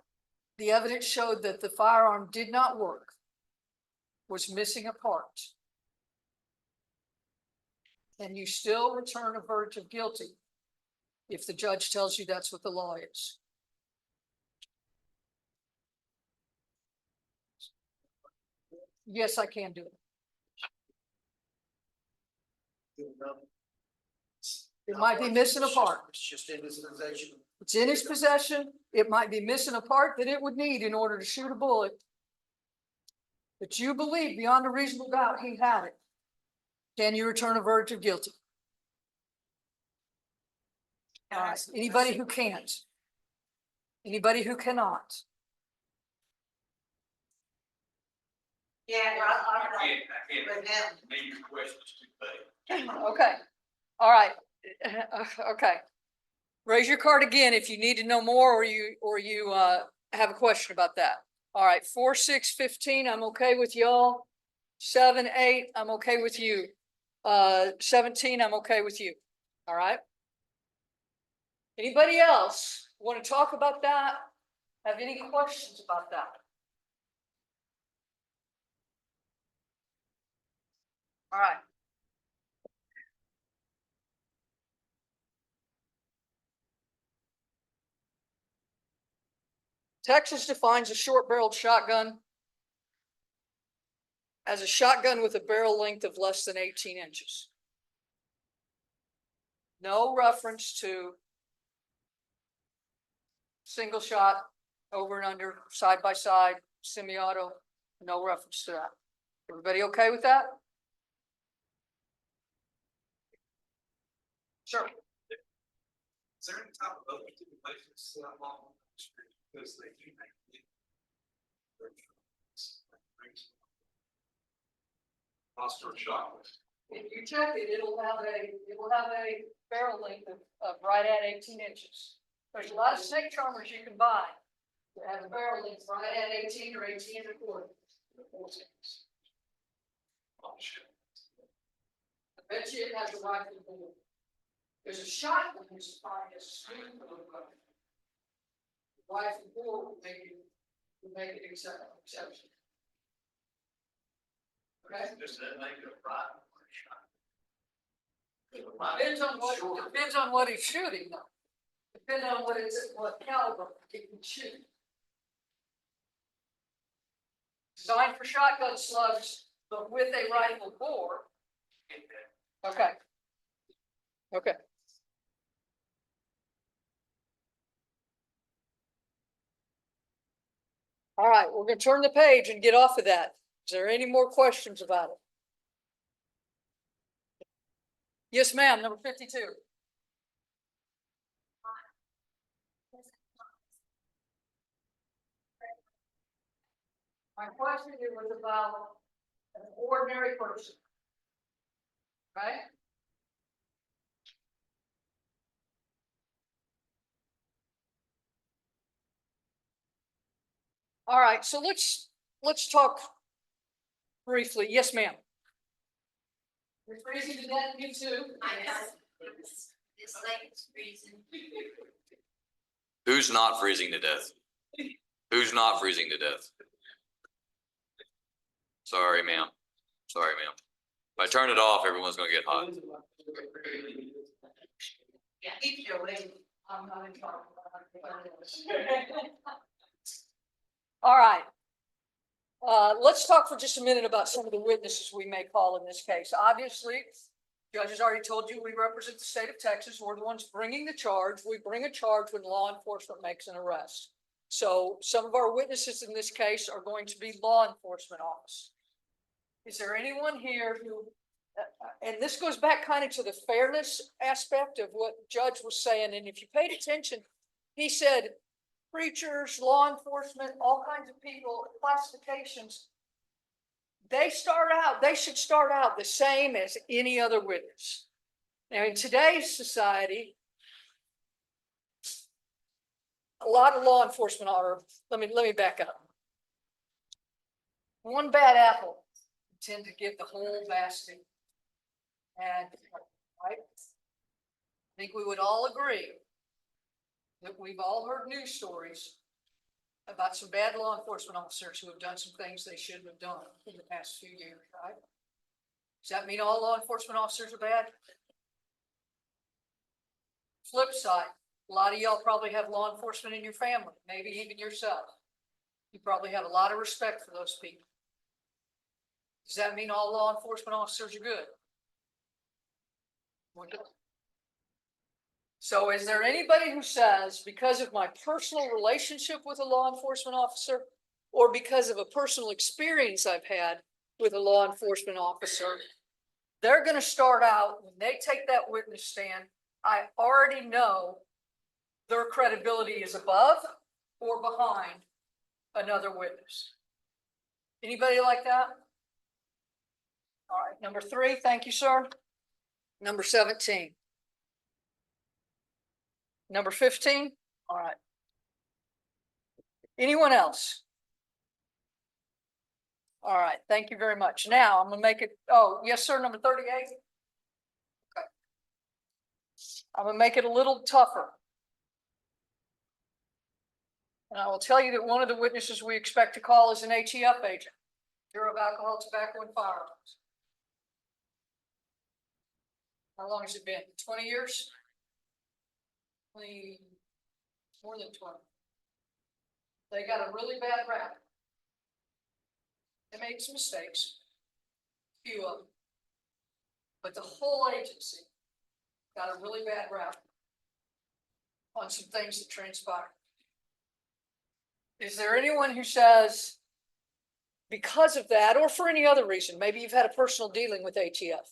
the evidence showed that the firearm did not work, was missing a part, and you still return a verdict of guilty if the judge tells you that's what the law is. Yes, I can do it. It might be missing a part. It's just in his possession. It's in his possession. It might be missing a part that it would need in order to shoot a bullet. But you believe beyond a reasonable doubt he had it. Can you return a verdict of guilty? All right. Anybody who can't? Anybody who cannot? Yeah, I can't, maybe your question's too vague. Okay. All right. Okay. Raise your card again if you need to know more or you have a question about that. All right. 4, 6, 15. I'm okay with y'all. 7, 8. I'm okay with you. 17. I'm okay with you. All right. Anybody else want to talk about that? Have any questions about that? All right. Texas defines a short-barreled shotgun as a shotgun with a barrel length of less than 18 inches. No reference to single shot, over and under, side by side, semi-auto, no reference to that. Everybody okay with that? Sure. Is there any type of other stipulations along the street? Because they do make it. phosphorus shot. If you check it, it'll have a barrel length of right at 18 inches. There's a lot of snake charmers you can buy that have a barrel length right at 18 or 18 and a quarter. Oh, shit. I bet you it has a rifle bore. There's a shotgun that's fine as a rifle bore would make it exception. Okay? Just that make it a rifle or a shot. Depends on what he's shooting though. Depending on what caliber he can shoot. Designed for shotgun slugs, but with a rifle bore. Okay. Okay. All right, we're gonna turn the page and get off of that. Is there any more questions about it? Yes, ma'am, number 52. My question was about an ordinary person. Right? All right, so let's talk briefly. Yes, ma'am. You're freezing to death, you too. I know. It's like it's freezing. Who's not freezing to death? Who's not freezing to death? Sorry, ma'am. Sorry, ma'am. If I turn it off, everyone's gonna get hot. Yeah. Keep your way. I'm not in trouble. All right. Let's talk for just a minute about some of the witnesses we may call in this case. Obviously, judge has already told you we represent the state of Texas. We're the ones bringing the charge. We bring a charge when law enforcement makes an arrest. So some of our witnesses in this case are going to be law enforcement officers. Is there anyone here who, and this goes back kind of to the fairness aspect of what Judge was saying, and if you paid attention, he said preachers, law enforcement, all kinds of people, classifications, they should start out the same as any other witness. Now in today's society, a lot of law enforcement are, let me back up. One bad apple tend to give the whole basket. And right, I think we would all agree that we've all heard news stories about some bad law enforcement officers who have done some things they shouldn't have done in the past few years, right? Does that mean all law enforcement officers are bad? Flip side, a lot of y'all probably have law enforcement in your family, maybe even yourself. You probably have a lot of respect for those people. Does that mean all law enforcement officers are good? So is there anybody who says, because of my personal relationship with a law enforcement officer, or because of a personal experience I've had with a law enforcement officer, they're going to start out, when they take that witness stand, I already know their credibility is above or behind another witness? Anybody like that? All right, number 3, thank you, sir. Number 17. Number 15, all right. Anyone else? All right, thank you very much. Now I'm gonna make it, oh, yes, sir, number 38. Okay. I'm gonna make it a little tougher. And I will tell you that one of the witnesses we expect to call is an HEF agent, Bureau of Alcohol, Tobacco, and Firearms. How long has it been? 20 years? 20, more than 20. They got a really bad rap. They made some mistakes, a few of them, but the whole agency got a really bad rap on some things that transpired. Is there anyone who says, because of that, or for any other reason, maybe you've had a personal dealing with HEF,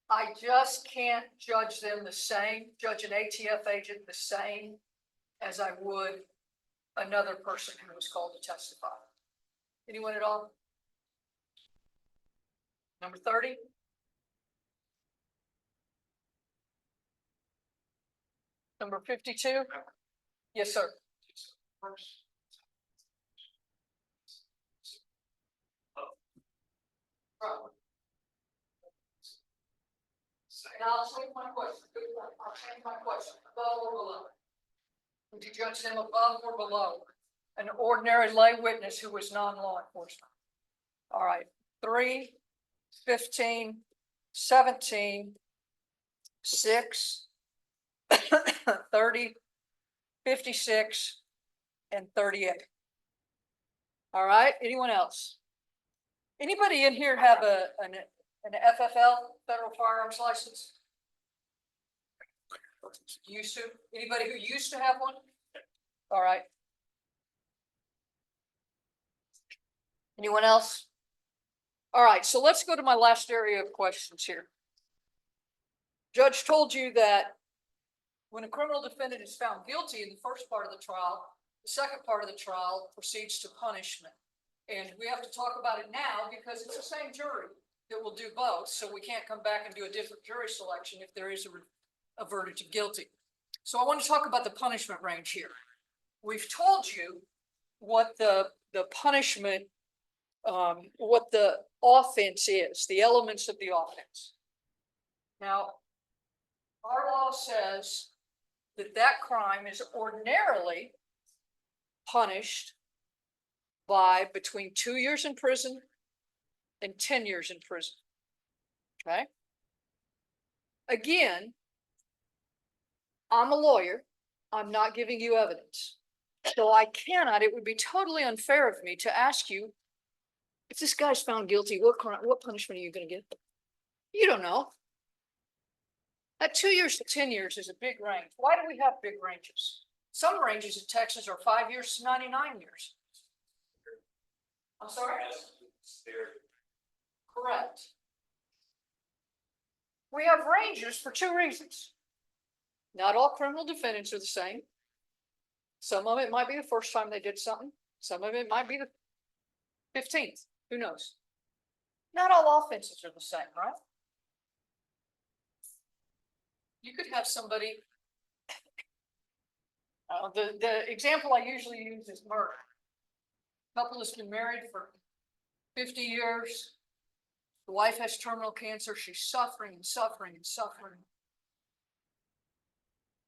I just can't judge them the same, judge an ATF agent the same as I would another person who was called to testify? Anyone at all? Number 30? Number 52? Yes, sir. First. And I'll change my question. I'll change my question. Above or below? Would you judge them above or below an ordinary lay witness who was non-law enforcement? All right, 3, 15, 17, 6, 30, 56, and 38. All right, anyone else? Anybody in here have an FFL, federal firearms license? Used to? Anybody who used to have one? All right. Anyone else? All right, so let's go to my last area of questions here. Judge told you that when a criminal defendant is found guilty in the first part of the trial, the second part of the trial proceeds to punishment. And we have to talk about it now because it's the same jury that will do both. So we can't come back and do a different jury selection if there is a verdict of guilty. So I want to talk about the punishment range here. We've told you what the punishment, what the offense is, the elements of the offense. Now, our law says that that crime is ordinarily punished by between 2 years in prison and 10 years in prison. Okay. Again, I'm a lawyer. I'm not giving you evidence. So I cannot, it would be totally unfair of me to ask you, if this guy's found guilty, what crime, what punishment are you going to get? You don't know. That 2 years to 10 years is a big range. Why do we have big ranges? Some ranges in Texas are 5 years to 99 years. I'm sorry? Correct. We have ranges for 2 reasons. Not all criminal defendants are the same. Some of it might be the first time they did something. Some of it might be the 15th. Who knows? Not all offenses are the same, right? You could have somebody, the example I usually use is murder. Couple has been married for 50 years. The wife has terminal cancer. She's suffering and suffering and suffering.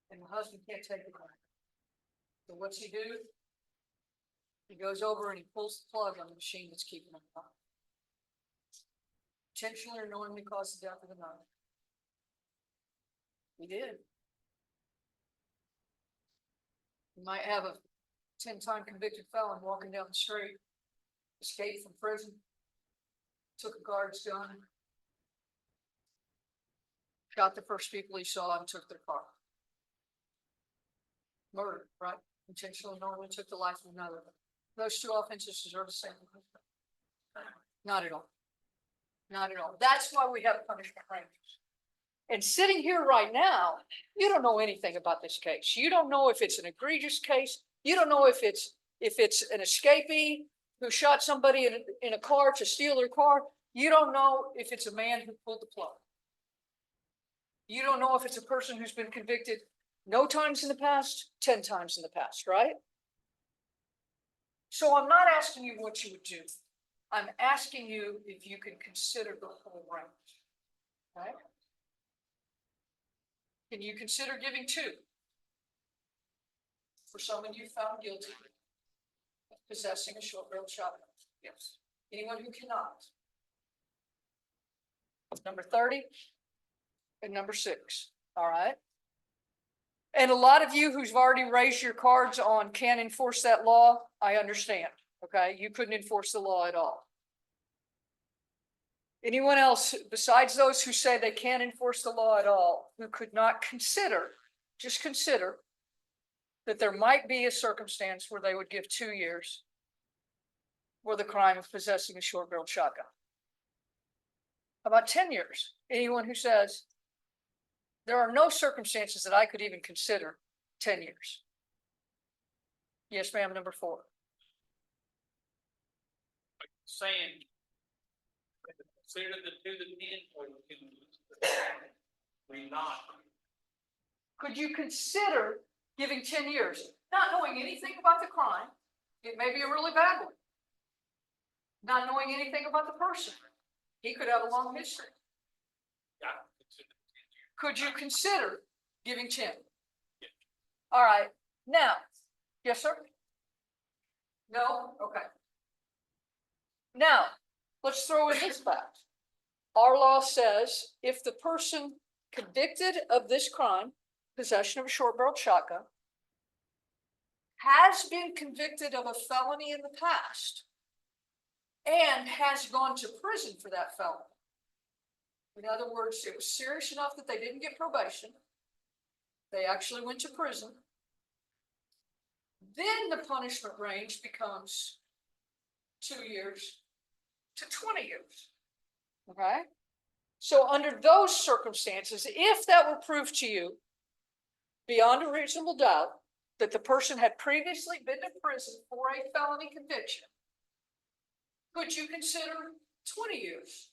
And the husband can't take it back. So what's he do? He goes over and he pulls the plug on the machine that's keeping him alive. Intentionally or knowingly caused the death of another. He did. You might have a 10-time convicted felon walking down the street, escaped from prison, took a guard's gun, shot the first people he saw and took their car. Murder, right? Intentionally knowingly took the life of another. Those 2 offenses deserve the same. Not at all. Not at all. That's why we have punishment ranges. And sitting here right now, you don't know anything about this case. You don't know if it's an egregious case. You don't know if it's an escapee who shot somebody in a car to steal their car. You don't know if it's a man who pulled the plug. You don't know if it's a person who's been convicted no times in the past, 10 times in the past, right? So I'm not asking you what you would do. I'm asking you if you can consider the whole range. Okay? Can you consider giving 2 for someone you found guilty of possessing a short-barreled shotgun? Yes. Anyone who cannot? Number 30 and number 6. All right. And a lot of you who've already raised your cards on can't enforce that law, I understand. Okay, you couldn't enforce the law at all. Anyone else besides those who say they can't enforce the law at all, who could not consider, just consider that there might be a circumstance where they would give 2 years for the crime of possessing a short-barreled shotgun? How about 10 years? Anyone who says there are no circumstances that I could even consider 10 years? Yes, ma'am, number 4. Saying consider the 2 to 10 or we not? Could you consider giving 10 years, not knowing anything about the crime? It may be a really bad one. Not knowing anything about the person. He could have a long history. Yeah. Could you consider giving 10? All right, now, yes, sir? No? Okay. Now, let's throw in this fact. Our law says if the person convicted of this crime, possession of a short-barreled shotgun, has been convicted of a felony in the past and has gone to prison for that felony. In other words, it was serious enough that they didn't get probation. They actually went to prison. Then the punishment range becomes 2 years to 20 years. Okay? So under those circumstances, if that were proved to you beyond a reasonable doubt that the person had previously been to prison for a felony conviction, could you consider 20 years?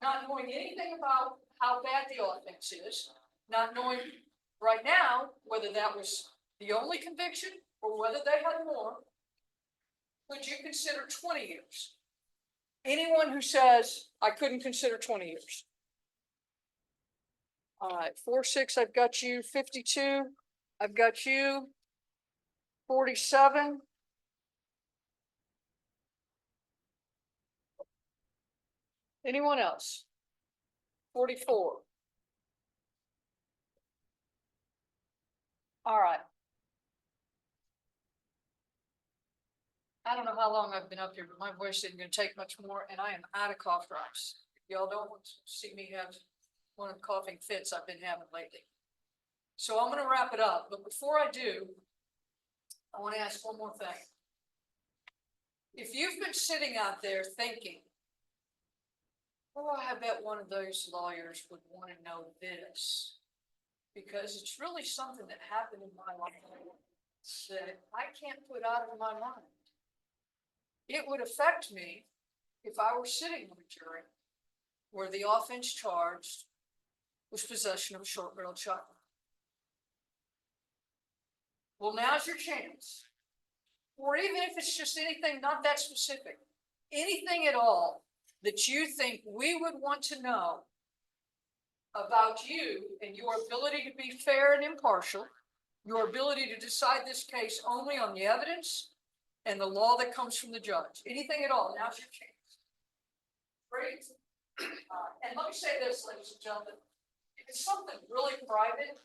Not knowing anything about how bad the offense is, not knowing right now whether that was the only conviction or whether they had more, would you consider 20 years? Anyone who says, I couldn't consider 20 years. All right, 4-6, I've got you. 52, I've got you. 47. Anyone else? 44. All right. I don't know how long I've been up here, but my voice isn't gonna take much more, and I am out of cough drops. Y'all don't want to see me have one of the coughing fits I've been having lately. So I'm gonna wrap it up, but before I do, I want to ask one more thing. If you've been sitting out there thinking, oh, I bet one of those lawyers would want to know this, because it's really something that happened in my life that I can't put out of my mind. It would affect me if I were sitting on a jury where the offense charged was possession of a short-barreled shotgun. Well, now's your chance. Or even if it's just anything not that specific, anything at all that you think we would want to know about you and your ability to be fair and impartial, your ability to decide this case only on the evidence and the law that comes from the judge. Anything at all, now's your chance. Great. And let me say this, ladies and gentlemen, if it's something really private,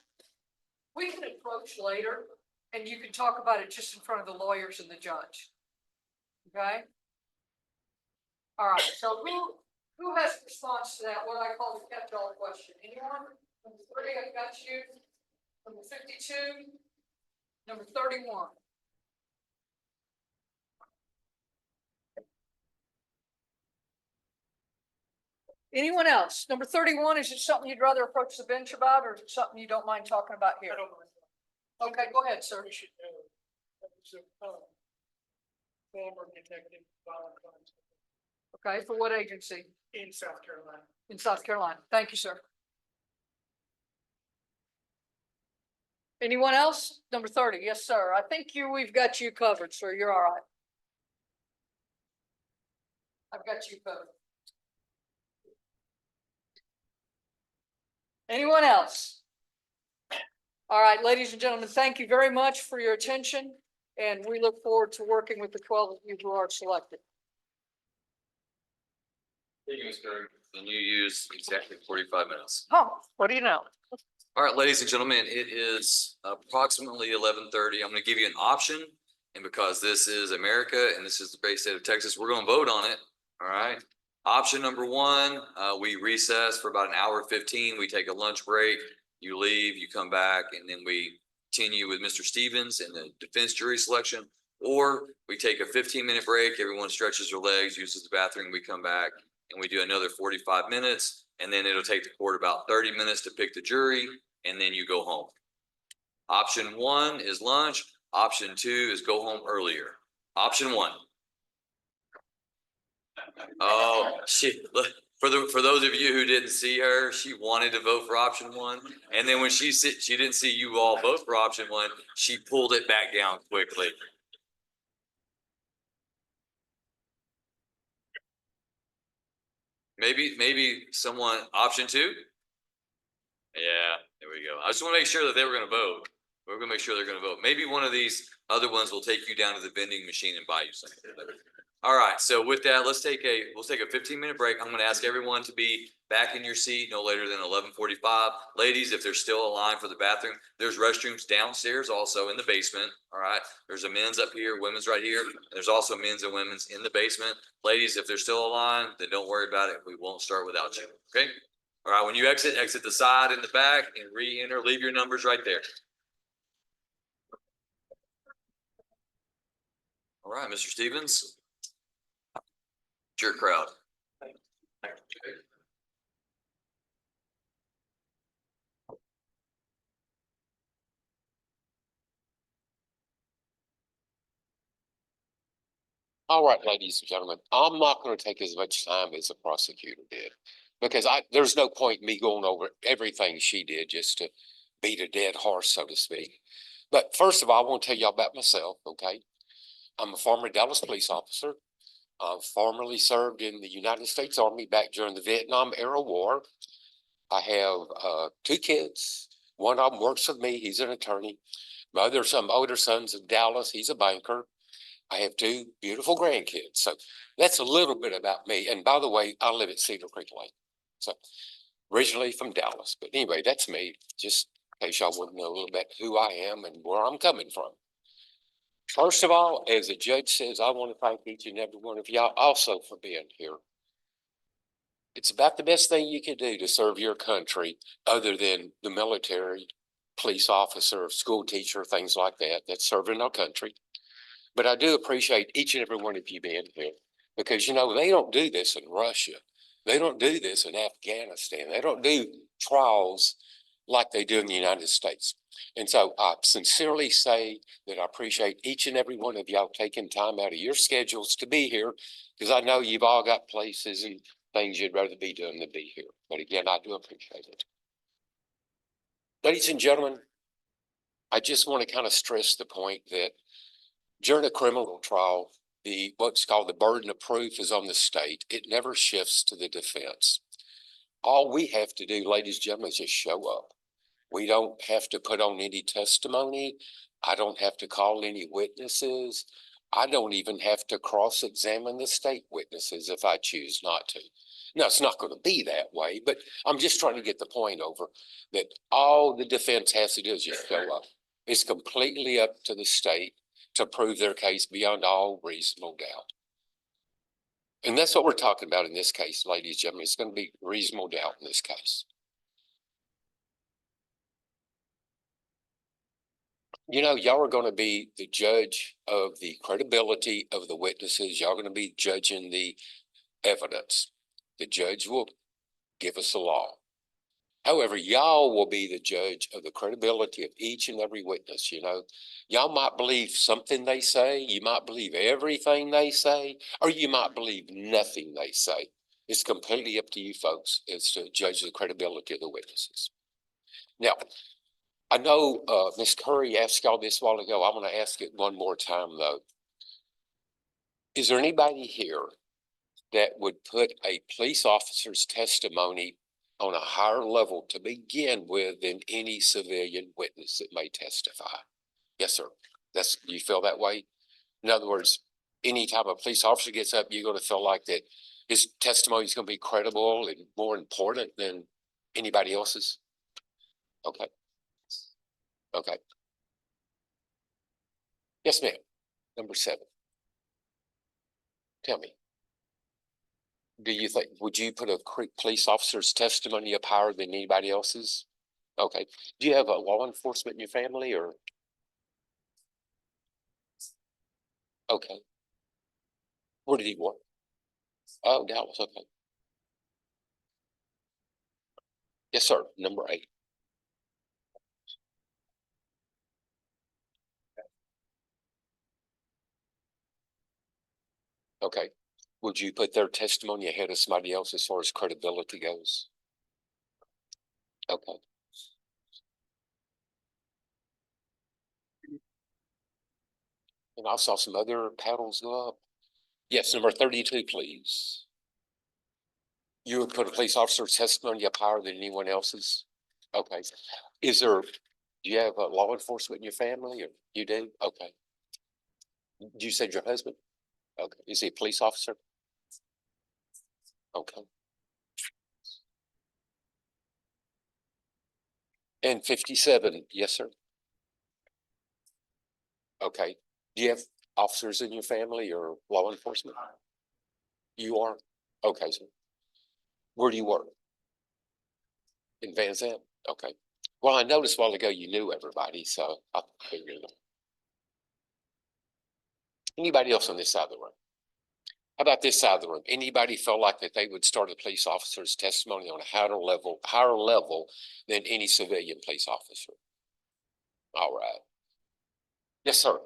we can approach later and you can talk about it just in front of the lawyers and the judge. Okay? All right, so who has a response to that, what I call the catch-all question? Anyone? Number 30, I've got you. Number 52. Number 31. Anyone else? Number 31, is it something you'd rather approach the bench about, or is it something you don't mind talking about here? I don't mind. Okay, go ahead, sir. We should know. That was a former detective violent crimes Okay, for what agency? in South Carolina. In South Carolina. Thank you, sir. Anyone else? Number 30. Yes, sir. I think we've got you covered, sir. You're all right. I've got you covered. Anyone else? All right, ladies and gentlemen, thank you very much for your attention, and we look forward to working with the 12 of you who are selected. And you use exactly 45 minutes. Oh, what do you know? All right, ladies and gentlemen, it is approximately 11:30. I'm going to give you an option. And because this is America and this is the great state of Texas, we're going to vote on it. All right. Option number 1, we recess for about an hour 15. We take a lunch break. You leave, you come back, and then we continue with Mr. Stevens and the defense jury selection. Or we take a 15-minute break. Everyone stretches their legs, uses the bathroom. We come back and we do another 45 minutes. And then it'll take the court about 30 minutes to pick the jury. And then you go home. Option 1 is lunch. Option 2 is go home earlier. Option 1. Oh, for those of you who didn't see her, she wanted to vote for option one. And then when she didn't see you all vote for option one, she pulled it back down quickly. Maybe someone, option two? Yeah, there we go. I just want to make sure that they were gonna vote. We're gonna make sure they're gonna vote. Maybe one of these other ones will take you down to the vending machine and buy you something. All right, so with that, we'll take a 15-minute break. I'm gonna ask everyone to be back in your seat no later than 11:45. Ladies, if there's still a line for the bathroom, there's restrooms downstairs also in the basement. All right, there's a men's up here, women's right here. There's also men's and women's in the basement. Ladies, if there's still a line, then don't worry about it. We won't start without you, okay? All right, when you exit the side and the back and re-enter, leave your numbers right there. All right, Mr. Stevens. It's your crowd. All right, ladies and gentlemen, I'm not going to take as much time as the prosecutor did because there's no point in me going over everything she did just to beat a dead horse, so to speak. But first of all, I want to tell y'all about myself, okay? I'm a former Dallas police officer. I formerly served in the United States Army back during the Vietnam era war. I have 2 kids. One of them works with me. He's an attorney. My older son's in Dallas. He's a banker. I have 2 beautiful grandkids. So that's a little bit about me. And by the way, I live at Cedar Creek Lake. So originally from Dallas. But anyway, that's me. Just in case y'all want to know a little bit who I am and where I'm coming from. First of all, as the judge says, I want to thank each and every one of y'all also for being here. It's about the best thing you can do to serve your country other than the military, police officer, school teacher, things like that, that's serving our country. But I do appreciate each and every one of you being here because, you know, they don't do this in Russia. They don't do this in Afghanistan. They don't do trials like they do in the United States. And so I sincerely say that I appreciate each and every one of y'all taking time out of your schedules to be here because I know you've all got places and things you'd rather be doing than be here. But again, I do appreciate it. Ladies and gentlemen, I just want to kind of stress the point that during a criminal trial, what's called the burden of proof is on the state. It never shifts to the defense. All we have to do, ladies and gentlemen, is just show up. We don't have to put on any testimony. I don't have to call any witnesses. I don't even have to cross-examine the state witnesses if I choose not to. Now, it's not going to be that way, but I'm just trying to get the point over that all the defense has to do is just show up. It's completely up to the state to prove their case beyond all reasonable doubt. And that's what we're talking about in this case, ladies and gentlemen. It's going to be reasonable doubt in this case. You know, y'all are going to be the judge of the credibility of the witnesses. Y'all are going to be judging the evidence. The judge will give us the law. However, y'all will be the judge of the credibility of each and every witness. You know, y'all might believe something they say, you might believe everything they say, or you might believe nothing they say. It's completely up to you folks as to judge the credibility of the witnesses. Now, I know Ms. Curry asked y'all this a while ago. I'm going to ask it one more time, though. Is there anybody here that would put a police officer's testimony on a higher level to begin with than any civilian witness that may testify? Yes, sir. You feel that way? In other words, anytime a police officer gets up, you're going to feel like that his testimony is going to be credible and more important than anybody else's? Okay. Okay. Yes, ma'am. Number 7. Tell me. Do you think, would you put a police officer's testimony up higher than anybody else's? Okay. Do you have a law enforcement in your family or? Okay. Where did he work? Oh, Dallas. Okay. Yes, sir. Number 8. Okay. would you put their testimony ahead of somebody else as far as credibility goes? Okay. And I saw some other paddles go up. Yes, number 32, please. You would put a police officer's testimony up higher than anyone else's? Okay. Is there, do you have law enforcement in your family, or you do? Okay. You said your husband? Okay. Is he a police officer? Okay. And 57, yes, sir. Okay. Do you have officers in your family or law enforcement? You are? Okay, sir. Where do you work? In Van Zandt? Okay. Well, I noticed a while ago you knew everybody, so I figured. Anybody else on this side of the room? How about this side of the room? Anybody felt like that they would start a police officer's testimony on a higher level than any civilian police officer? All right. Yes, sir.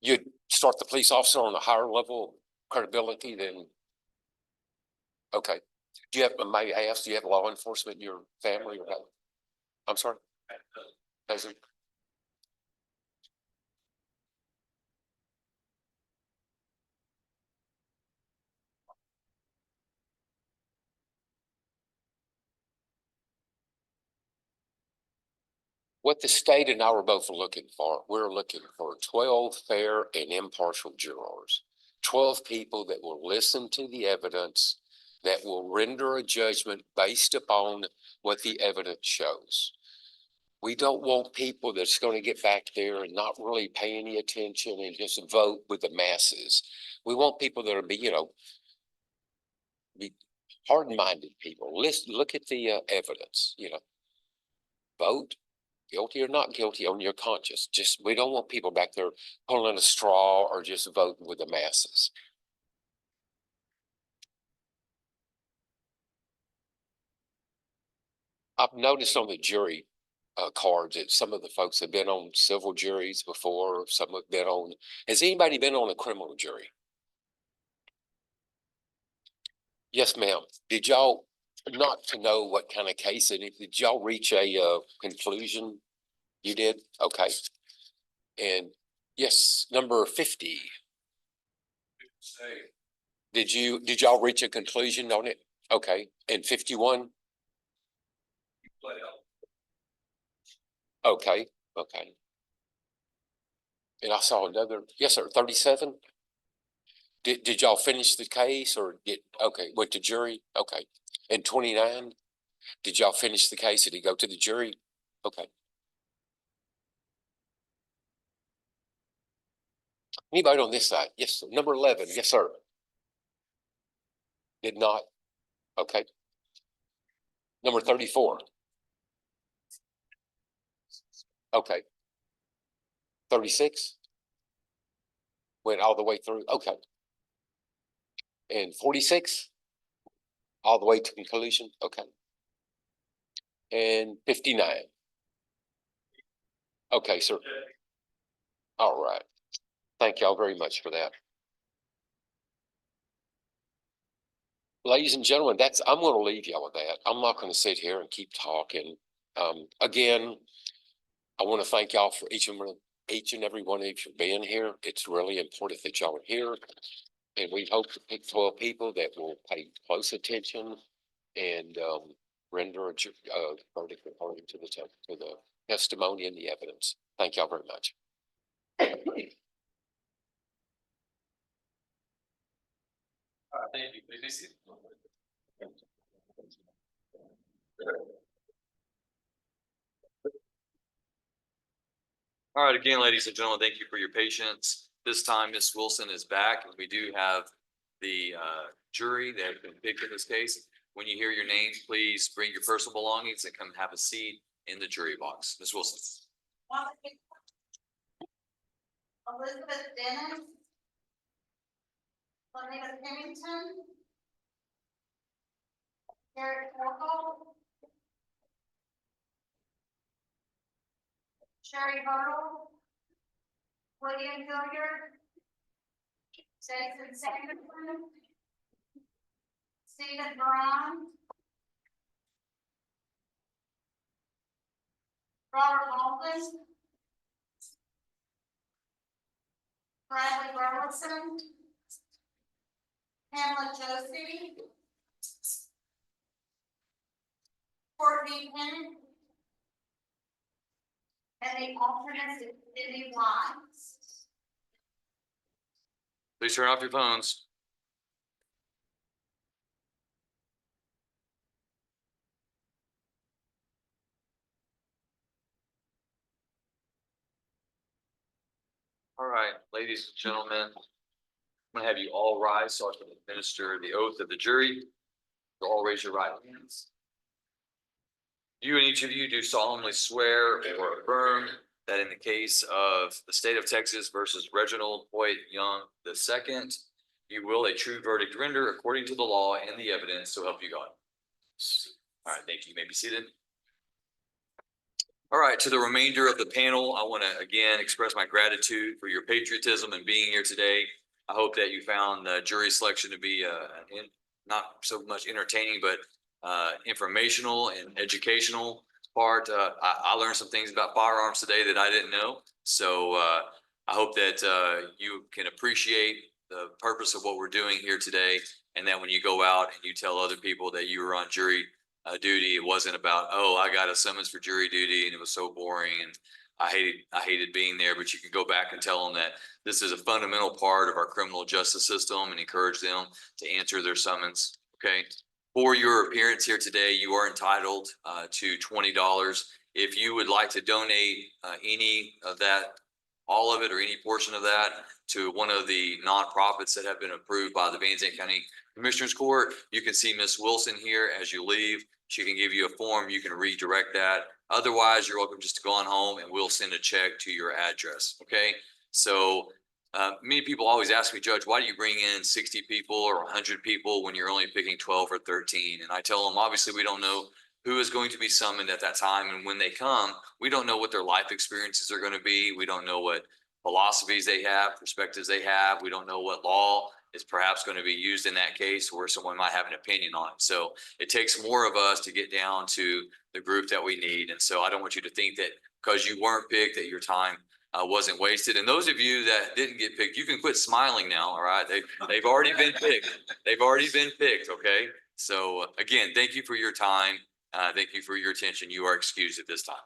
You'd start the police officer on a higher level of credibility than, okay. Do you have, may I ask, do you have law enforcement in your family or no? I'm sorry? Doesn't? What the state and I were both looking for, we're looking for 12 fair and impartial jurors. 12 people that will listen to the evidence, that will render a judgment based upon what the evidence shows. We don't want people that's going to get back there and not really pay any attention and just vote with the masses. We want people that are be hard-minded people. Listen, look at the evidence, vote guilty or not guilty on your conscience. Just, we don't want people back there pulling a straw or just voting with the masses. I've noticed on the jury cards that some of the folks have been on civil juries before. Some have been on, has anybody been on a criminal jury? Yes, ma'am. Did y'all, not to know what kind of case, and did y'all reach a conclusion? You did? Okay. And yes, number 50. Say, Did y'all reach a conclusion on it? Okay. And 51? play out. Okay, okay. And I saw another, yes, sir, 37? Did y'all finish the case or okay, went to jury? Okay. And 29? Did y'all finish the case? Did he go to the jury? Okay. Anybody on this side? Yes, sir. Number 11, yes, sir. Did not? Okay. Number 34. Okay. 36? Went all the way through, okay. And 46? All the way to conclusion, okay. And 59? Okay, sir. All right. Thank y'all very much for that. Ladies and gentlemen, I'm going to leave y'all with that. I'm not going to sit here and keep talking. Again, I want to thank y'all for each and every one of you for being here. It's really important that y'all are here. And we hope to pick 12 people that will pay close attention and render a verdict according to the testimony and the evidence. Thank y'all very much. Thank you. Please. All right, again, ladies and gentlemen, thank you for your patience. This time, Ms. Wilson is back, and we do have the jury that have been picked in this case. When you hear your names, please bring your personal belongings and come have a seat in the jury box. Ms. Wilson. Elizabeth Dennis. Juanita Pennington. Eric Warhol. Sherry Hurdle. William Hilliard. Jason Sanderson, Stephen Brown, Robert Baldwin, Bradley Burleson, Pamela Josie, Courtney Pennant, and the alternate is Cindy Wines. Please turn off your phones. All right, ladies and gentlemen, I'm gonna have you all rise so I can administer the oath of the jury. You'll all raise your right hands. You and each of you do solemnly swear or affirm that in the case of the state of Texas versus Reginald Hoyt Young II, you will a true verdict render according to the law and the evidence, so help you God. All right, thank you. You may be seated. All right, to the remainder of the panel, I want to again express my gratitude for your patriotism and being here today. I hope that you found the jury selection to be not so much entertaining, but informational and educational part. I learned some things about firearms today that I didn't know. So I hope that you can appreciate the purpose of what we're doing here today, and that when you go out and you tell other people that you were on jury duty, it wasn't about, oh, I got a summons for jury duty and it was so boring and I hated being there. But you can go back and tell them that this is a fundamental part of our criminal justice system and encourage them to answer their summons. Okay. For your appearance here today, you are entitled to $20. If you would like to donate any of that, all of it or any portion of that to one of the nonprofits that have been approved by the Zandt County Commissioners Court, you can see Miss Wilson here as you leave. She can give you a form. You can redirect that. Otherwise, you're welcome just to go on home and we'll send a check to your address. Okay. So many people always ask me, Judge, why do you bring in 60 people or 100 people when you're only picking 12 or 13? And I tell them, obviously, we don't know who is going to be summoned at that time. And when they come, we don't know what their life experiences are going to be. We don't know what philosophies they have, perspectives they have. We don't know what law is perhaps going to be used in that case where someone might have an opinion on it. So it takes more of us to get down to the group that we need. And so I don't want you to think that because you weren't picked that your time wasn't wasted. And those of you that didn't get picked, you can quit smiling now. All right. They've already been picked. They've already been picked. Okay. So again, thank you for your time. Thank you for your attention. You are excused at this time.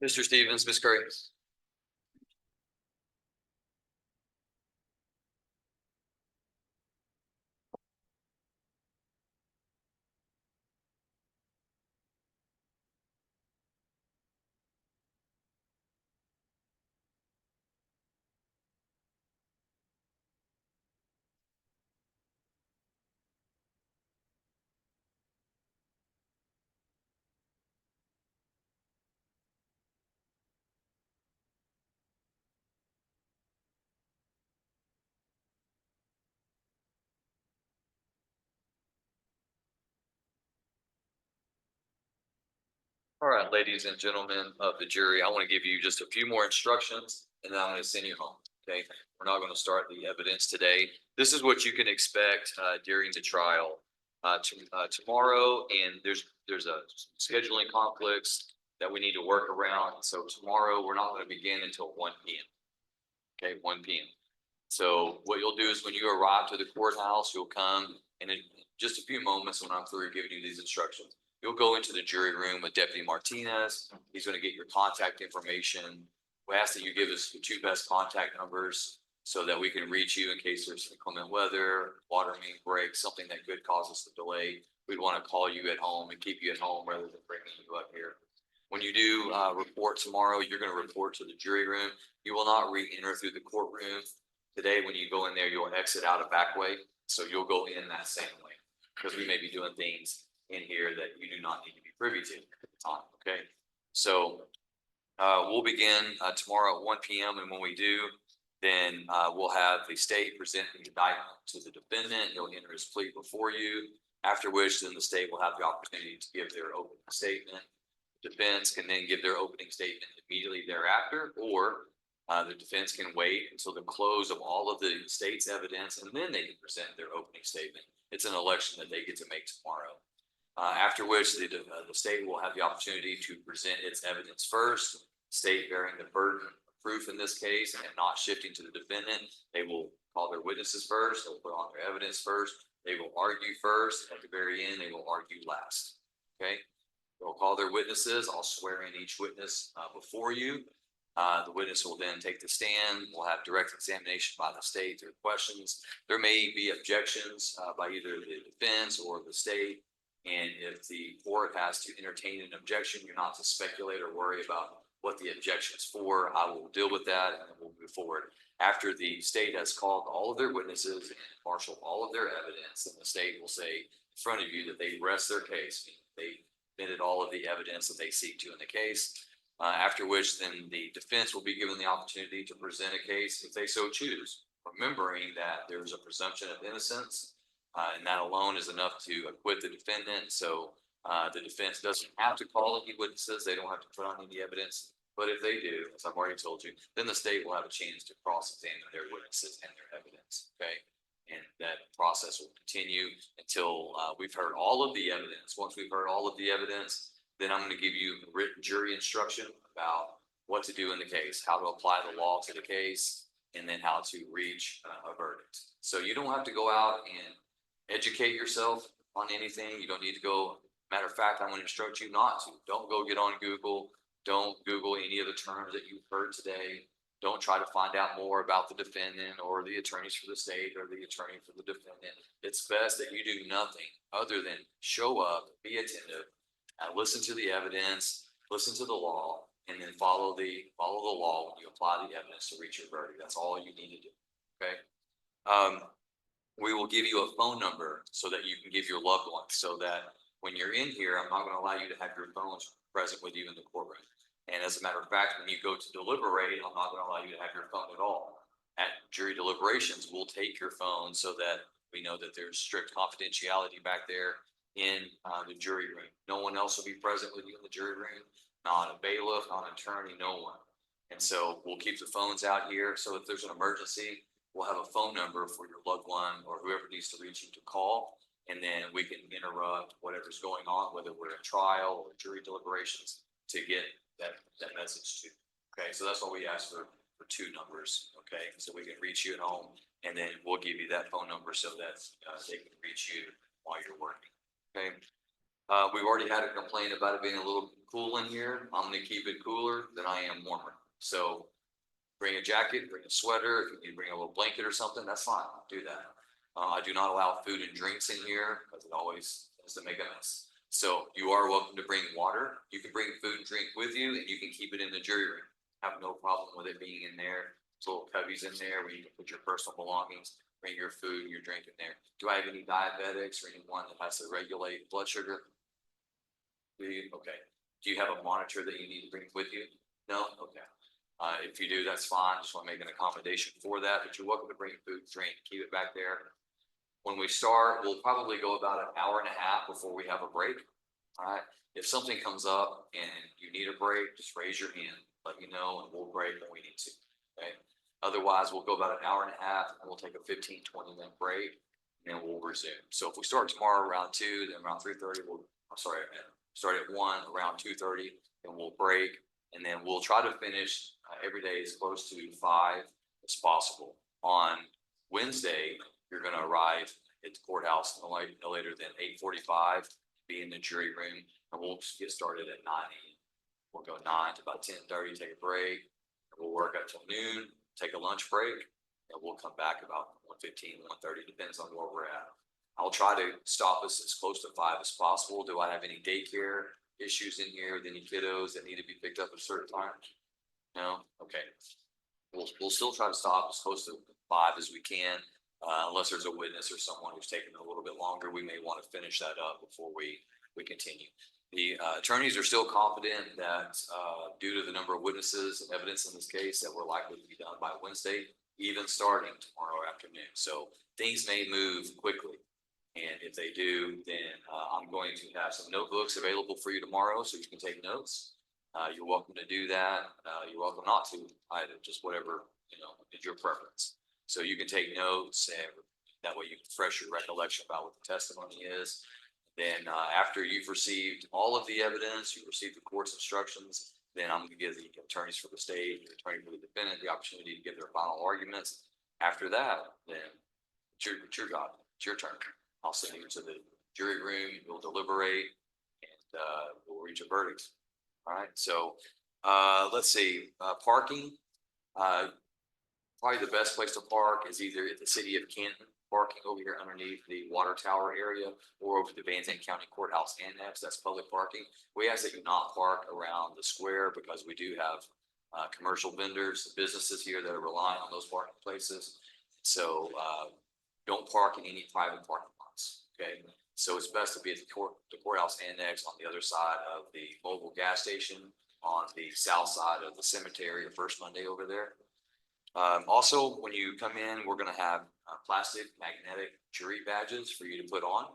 Mr. Stevens, Ms. Curry. All right, ladies and gentlemen of the jury, I want to give you just a few more instructions and then I'm going to send you home. Okay. We're not going to start the evidence today. This is what you can expect during the trial tomorrow. And there's a scheduling conflicts that we need to work around. So tomorrow we're not going to begin until 1 p.m. Okay, 1 p.m. So what you'll do is when you arrive to the courthouse, you'll come and in just a few moments when I'm through giving you these instructions, you'll go into the jury room with Deputy Martinez. He's going to get your contact information. We ask that you give us the 2 best contact numbers so that we can reach you in case there's inclement weather, water main break, something that could cause us to delay. We'd want to call you at home and keep you at home rather than bringing you up here. When you do report tomorrow, you're going to report to the jury room. You will not re-enter through the courtroom. Today, when you go in there, you'll exit out a back way. So you'll go in that same way because we may be doing things in here that you do not need to be privy to at the time. Okay. So We'll begin tomorrow at 1 p.m. and when we do, then we'll have the state present the indictment to the defendant. He'll enter his plea before you, after which then the state will have the opportunity to give their opening statement. Defense can then give their opening statement immediately thereafter, or the defense can wait until the close of all of the state's evidence and then they can present their opening statement. It's an election that they get to make tomorrow. After which the state will have the opportunity to present its evidence first, state bearing the burden of proof in this case and not shifting to the defendant. They will call their witnesses first, they'll put on their evidence first, they will argue first, at the very end, they will argue last. Okay, they'll call their witnesses, I'll swear in each witness before you. The witness will then take the stand, we'll have direct examination by the state through questions. There may be objections by either the defense or the state. And if the court has to entertain an objection, you're not to speculate or worry about what the objection is for. I will deal with that and then we'll move forward. After the state has called all of their witnesses and marshaled all of their evidence, then the state will say in front of you that they rest their case. They admitted all of the evidence that they seek to in the case. After which then the defense will be given the opportunity to present a case if they so choose, remembering that there's a presumption of innocence. And that alone is enough to acquit the defendant. So the defense doesn't have to call any witnesses. They don't have to put on any evidence. But if they do, as I've already told you, then the state will have a chance to cross-examine their witnesses and their evidence. Okay. And that process will continue until we've heard all of the evidence. Once we've heard all of the evidence, then I'm going to give you written jury instruction about what to do in the case, how to apply the law to the case, and then how to reach a verdict. So you don't have to go out and educate yourself on anything. You don't need to go. Matter of fact, I'm going to instruct you not to. Don't go get on Google. Don't Google any of the terms that you've heard today. Don't try to find out more about the defendant or the attorneys for the state or the attorney for the defendant. It's best that you do nothing other than show up, be attentive, and listen to the evidence, listen to the law, and then follow the law when you apply the evidence to reach your verdict. That's all you need to do. Okay. We will give you a phone number so that you can give your loved ones, so that when you're in here, I'm not going to allow you to have your phones present with you in the courtroom. And as a matter of fact, when you go to deliberate, I'm not going to allow you to have your phone at all. At jury deliberations, we'll take your phone so that we know that there's strict confidentiality back there in the jury room. No one else will be present with you in the jury room, not a bailiff, not an attorney, no one. And so we'll keep the phones out here. So if there's an emergency, we'll have a phone number for your loved one or whoever needs to reach you to call. And then we can interrupt whatever's going on, whether we're in trial or jury deliberations, to get that message to. Okay, so that's what we ask for two numbers. Okay, so we can reach you at home, and then we'll give you that phone number so that they can reach you while you're working. Okay, we've already had a complaint about it being a little cool in here. I'm going to keep it cooler than I am warmer. So bring a jacket, bring a sweater. If you need to bring a little blanket or something, that's fine. I'll do that. I do not allow food and drinks in here because it always tends to make a mess. So you are welcome to bring water. You can bring food and drink with you, and you can keep it in the jury room. Have no problem with it being in there. There's little cubbies in there where you can put your personal belongings, bring your food and your drink in there. Do I have any diabetics or anyone that has to regulate blood sugar? Do you? Okay. Do you have a monitor that you need to bring with you? No? Okay. If you do, that's fine. Just want to make an accommodation for that, but you're welcome to bring food, drink, keep it back there. When we start, we'll probably go about an hour and a half before we have a break. All right. If something comes up and you need a break, just raise your hand, let me know, and we'll break when we need to. Okay. Otherwise, we'll go about an hour and a half and we'll take a 15, 20-minute break and then we'll resume. So if we start tomorrow around 2, then around 3:30, start at 1, around 2:30, and we'll break. And then we'll try to finish every day as close to 5 as possible. On Wednesday, you're going to arrive at the courthouse no later than 8:45, be in the jury room, and we'll just get started at 9 a.m. We'll go 9 to about 10:30, take a break, and we'll work up till noon, take a lunch break, and we'll come back about 1:15, 1:30, depends on where we're at. I'll try to stop us as close to 5 as possible. Do I have any daycare issues in here with any kiddos that need to be picked up at a certain time? No? Okay. We'll still try to stop as close to 5 as we can, unless there's a witness or someone who's taking a little bit longer. We may want to finish that up before we continue. The attorneys are still confident that due to the number of witnesses and evidence in this case, that we're likely to be done by Wednesday, even starting tomorrow afternoon. So things may move quickly. And if they do, then I'm going to have some notebooks available for you tomorrow so you can take notes. You're welcome to do that. You're welcome not to either, just whatever, is your preference. So you can take notes and that way you can refresh your recollection about what the testimony is. Then after you've received all of the evidence, you've received the court's instructions, then I'm going to give the attorneys for the state, the attorney for the defendant, the opportunity to give their final arguments. After that, then it's your job, it's your turn. I'll send you to the jury room, you'll deliberate, and we'll reach a verdict. All right, so let's see, parking. Probably the best place to park is either at the city of Canton, parking over here underneath the water tower area, or over the Zandt County Courthouse Annex, that's public parking. We ask that you not park around the square because we do have commercial vendors, businesses here that are relying on those parking places. So don't park in any private parking lots, okay? So it's best to be at the courthouse annex on the other side of the mobile gas station on the south side of the cemetery, the first Monday over there. Also, when you come in, we're gonna have plastic magnetic jury badges for you to put on.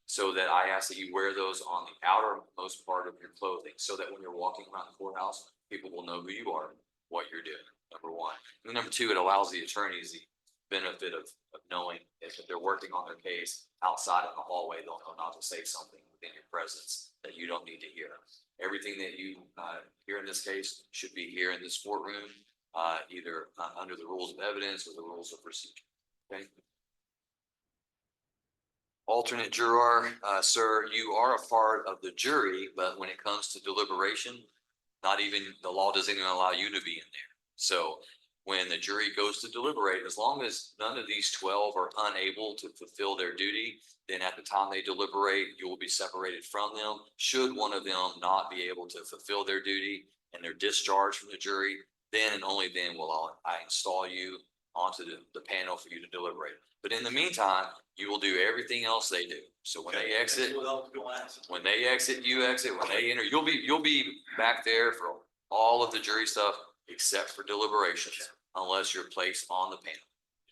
So that I ask that you wear those on the outermost part of your clothing, so that when you're walking around the courthouse, people will know who you are, what you're doing, number one. And number two, it allows the attorneys the benefit of knowing if they're working on their case outside in the hallway, they'll know not to say something within your presence that you don't need to hear. Everything that you hear in this case should be here in this courtroom, either under the rules of evidence or the rules of procedure. Okay. Alternate juror, sir, you are a part of the jury, but when it comes to deliberation, not even the law doesn't even allow you to be in there. So when the jury goes to deliberate, as long as none of these 12 are unable to fulfill their duty, then at the time they deliberate, you will be separated from them. Should one of them not be able to fulfill their duty and they're discharged from the jury, then and only then will I install you onto the panel for you to deliberate. But in the meantime, you will do everything else they do. So when they exit, you exit. When they enter, you'll be back there for all of the jury stuff except for deliberations, unless you're placed on the panel.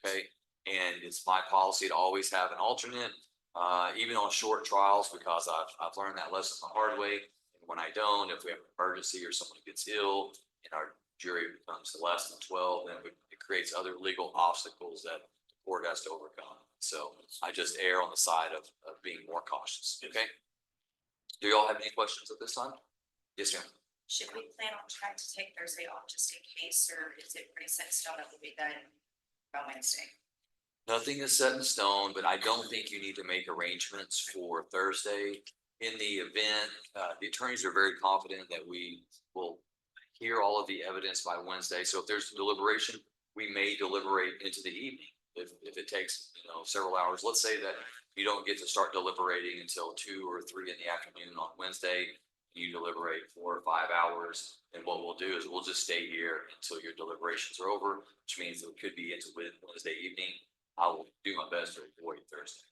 Okay, and it's my policy to always have an alternate, even on short trials, because I've learned that lesson the hard way. And when I don't, if we have an emergency or someone gets ill and our jury becomes less than 12, then it creates other legal obstacles that the court has to overcome. So I just err on the side of being more cautious. Okay. Do y'all have any questions at this time? Yes, ma'am. Should we plan on trying to take Thursday off just in case, or is it pretty set in stone that we'll be done by Wednesday? Nothing is set in stone, but I don't think you need to make arrangements for Thursday. In the event, the attorneys are very confident that we will hear all of the evidence by Wednesday. So if there's deliberation, we may deliberate into the evening. If it takes, several hours, let's say that you don't get to start deliberating until 2 or 3 in the afternoon on Wednesday, you deliberate 4 or 5 hours. And what we'll do is we'll just stay here until your deliberations are over, which means it could be into Wednesday evening. I will do my best to avoid Thursday.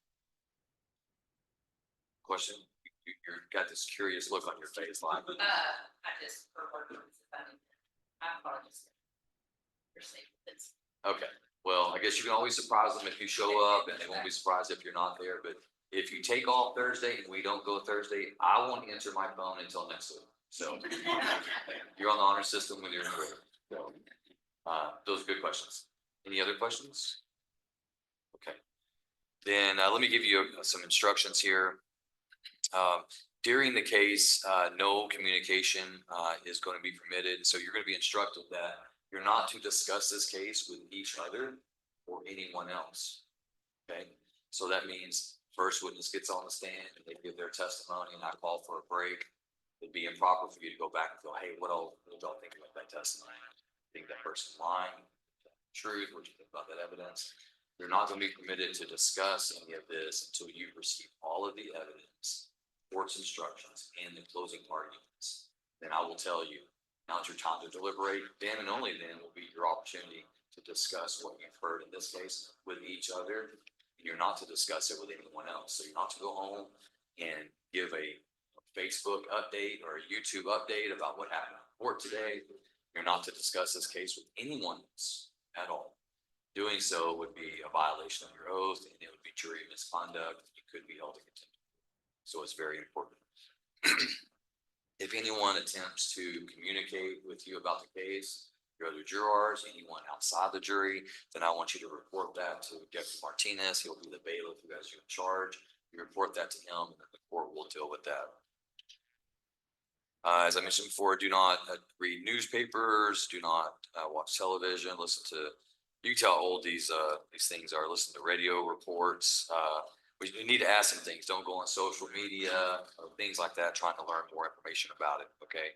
Question? You've got this curious look on your face, like. I just, for work purposes, I apologize. You're safe. It's. Okay, well, I guess you can always surprise them if you show up, and they won't be surprised if you're not there. But if you take off Thursday and we don't go Thursday, I won't answer my phone until next week. So you're on the honor system when you're in the So those are good questions. Any other questions? Okay, then let me give you some instructions here. During the case, no communication is going to be permitted. So you're going to be instructed that you're not to discuss this case with each other or anyone else. Okay, so that means first witness gets on the stand and they give their testimony and I call for a break. It'd be improper for you to go back and go, hey, what y'all think about that testimony? Think that person lying, truth, what you think about that evidence? You're not going to be permitted to discuss any of this until you've received all of the evidence, court's instructions, and the closing arguments. Then I will tell you, now's your time to deliberate. Then and only then will be your opportunity to discuss what you've heard in this case with each other. You're not to discuss it with anyone else. So you're not to go home and give a Facebook update or a YouTube update about what happened in court today. You're not to discuss this case with anyone else at all. Doing so would be a violation of your oath and it would be jury misconduct. You could be held in contempt. So it's very important. If anyone attempts to communicate with you about the case, your other jurors, anyone outside the jury, then I want you to report that to Deputy Martinez. He'll be the bailiff who has you in charge. You report that to him and then the court will deal with that. As I mentioned before, do not read newspapers, do not watch television, listen to, you can tell how old these things are, listen to radio reports. We need to ask some things. Don't go on social media or things like that, trying to learn more information about it, okay?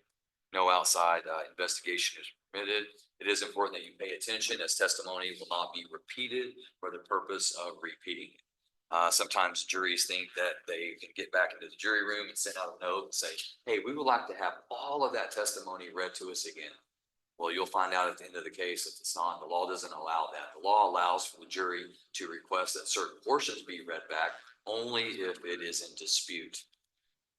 No outside investigation is permitted. It is important that you pay attention as testimony will not be repeated for the purpose of repeating it. Sometimes juries think that they can get back into the jury room and send out a note and say, hey, we would like to have all of that testimony read to us again. Well, you'll find out at the end of the case that it's not, the law doesn't allow that. The law allows for the jury to request that certain portions be read back only if it is in dispute.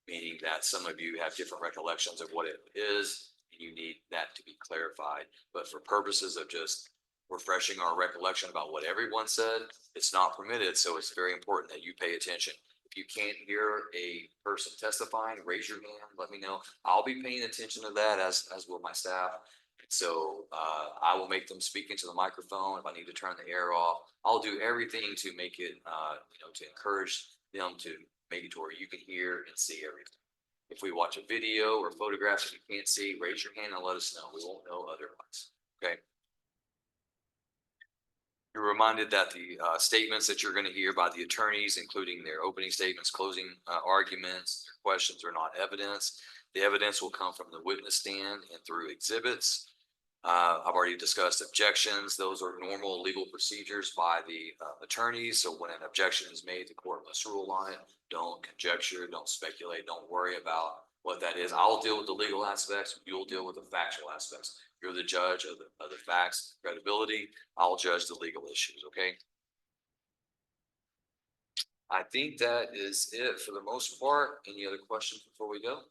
Meaning that some of you have different recollections of what it is, and you need that to be clarified. But for purposes of just refreshing our recollection about what everyone said, it's not permitted. So it's very important that you pay attention. If you can't hear a person testifying, raise your hand, let me know. I'll be paying attention to that as will my staff. So I will make them speak into the microphone. If I need to turn the air off, I'll do everything to make it, to encourage them to make it to where you can hear and see everything. If we watch a video or photographs that you can't see, raise your hand and let us know. We won't know otherwise. Okay. You're reminded that the statements that you're going to hear by the attorneys, including their opening statements, closing arguments, their questions are not evidence. The evidence will come from the witness stand and through exhibits. I've already discussed objections. Those are normal legal procedures by the attorneys. So when an objection is made, the court must rule on it. Don't conjecture, don't speculate, don't worry about what that is. I'll deal with the legal aspects. You'll deal with the factual aspects. You're the judge of the facts, credibility. I'll judge the legal issues, okay? I think that is it for the most part. Any other questions before we go?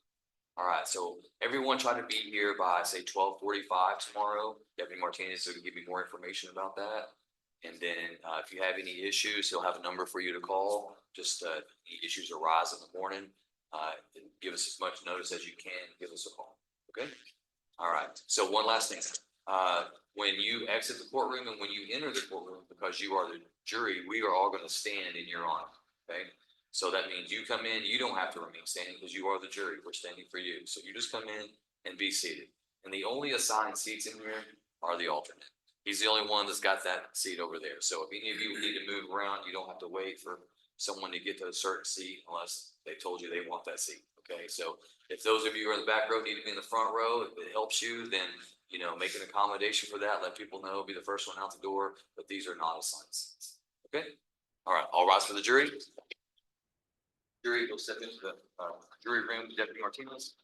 All right, so everyone try to be here by say 12:45 tomorrow. Deputy Martinez will give you more information about that. And then if you have any issues, he'll have a number for you to call. Just any issues arise in the morning, give us as much notice as you can, give us a call, okay? All right, so one last thing. When you exit the courtroom and when you enter the courtroom, because you are the jury, we are all gonna stand in your honor, okay? So that means you come in, you don't have to remain standing because you are the jury. We're standing for you. So you just come in and be seated. And the only assigned seats in here are the alternate. He's the only one that's got that seat over there. So if any of you need to move around, you don't have to wait for someone to get to a certain seat unless they told you they want that seat. Okay, so if those of you who are in the back row need to be in the front row, if it helps you, then make an accommodation for that. Let people know, be the first one out the door. But these are not assigned seats. Okay, all right, all rise for the jury. Jury will step into the jury room, Deputy Martinez.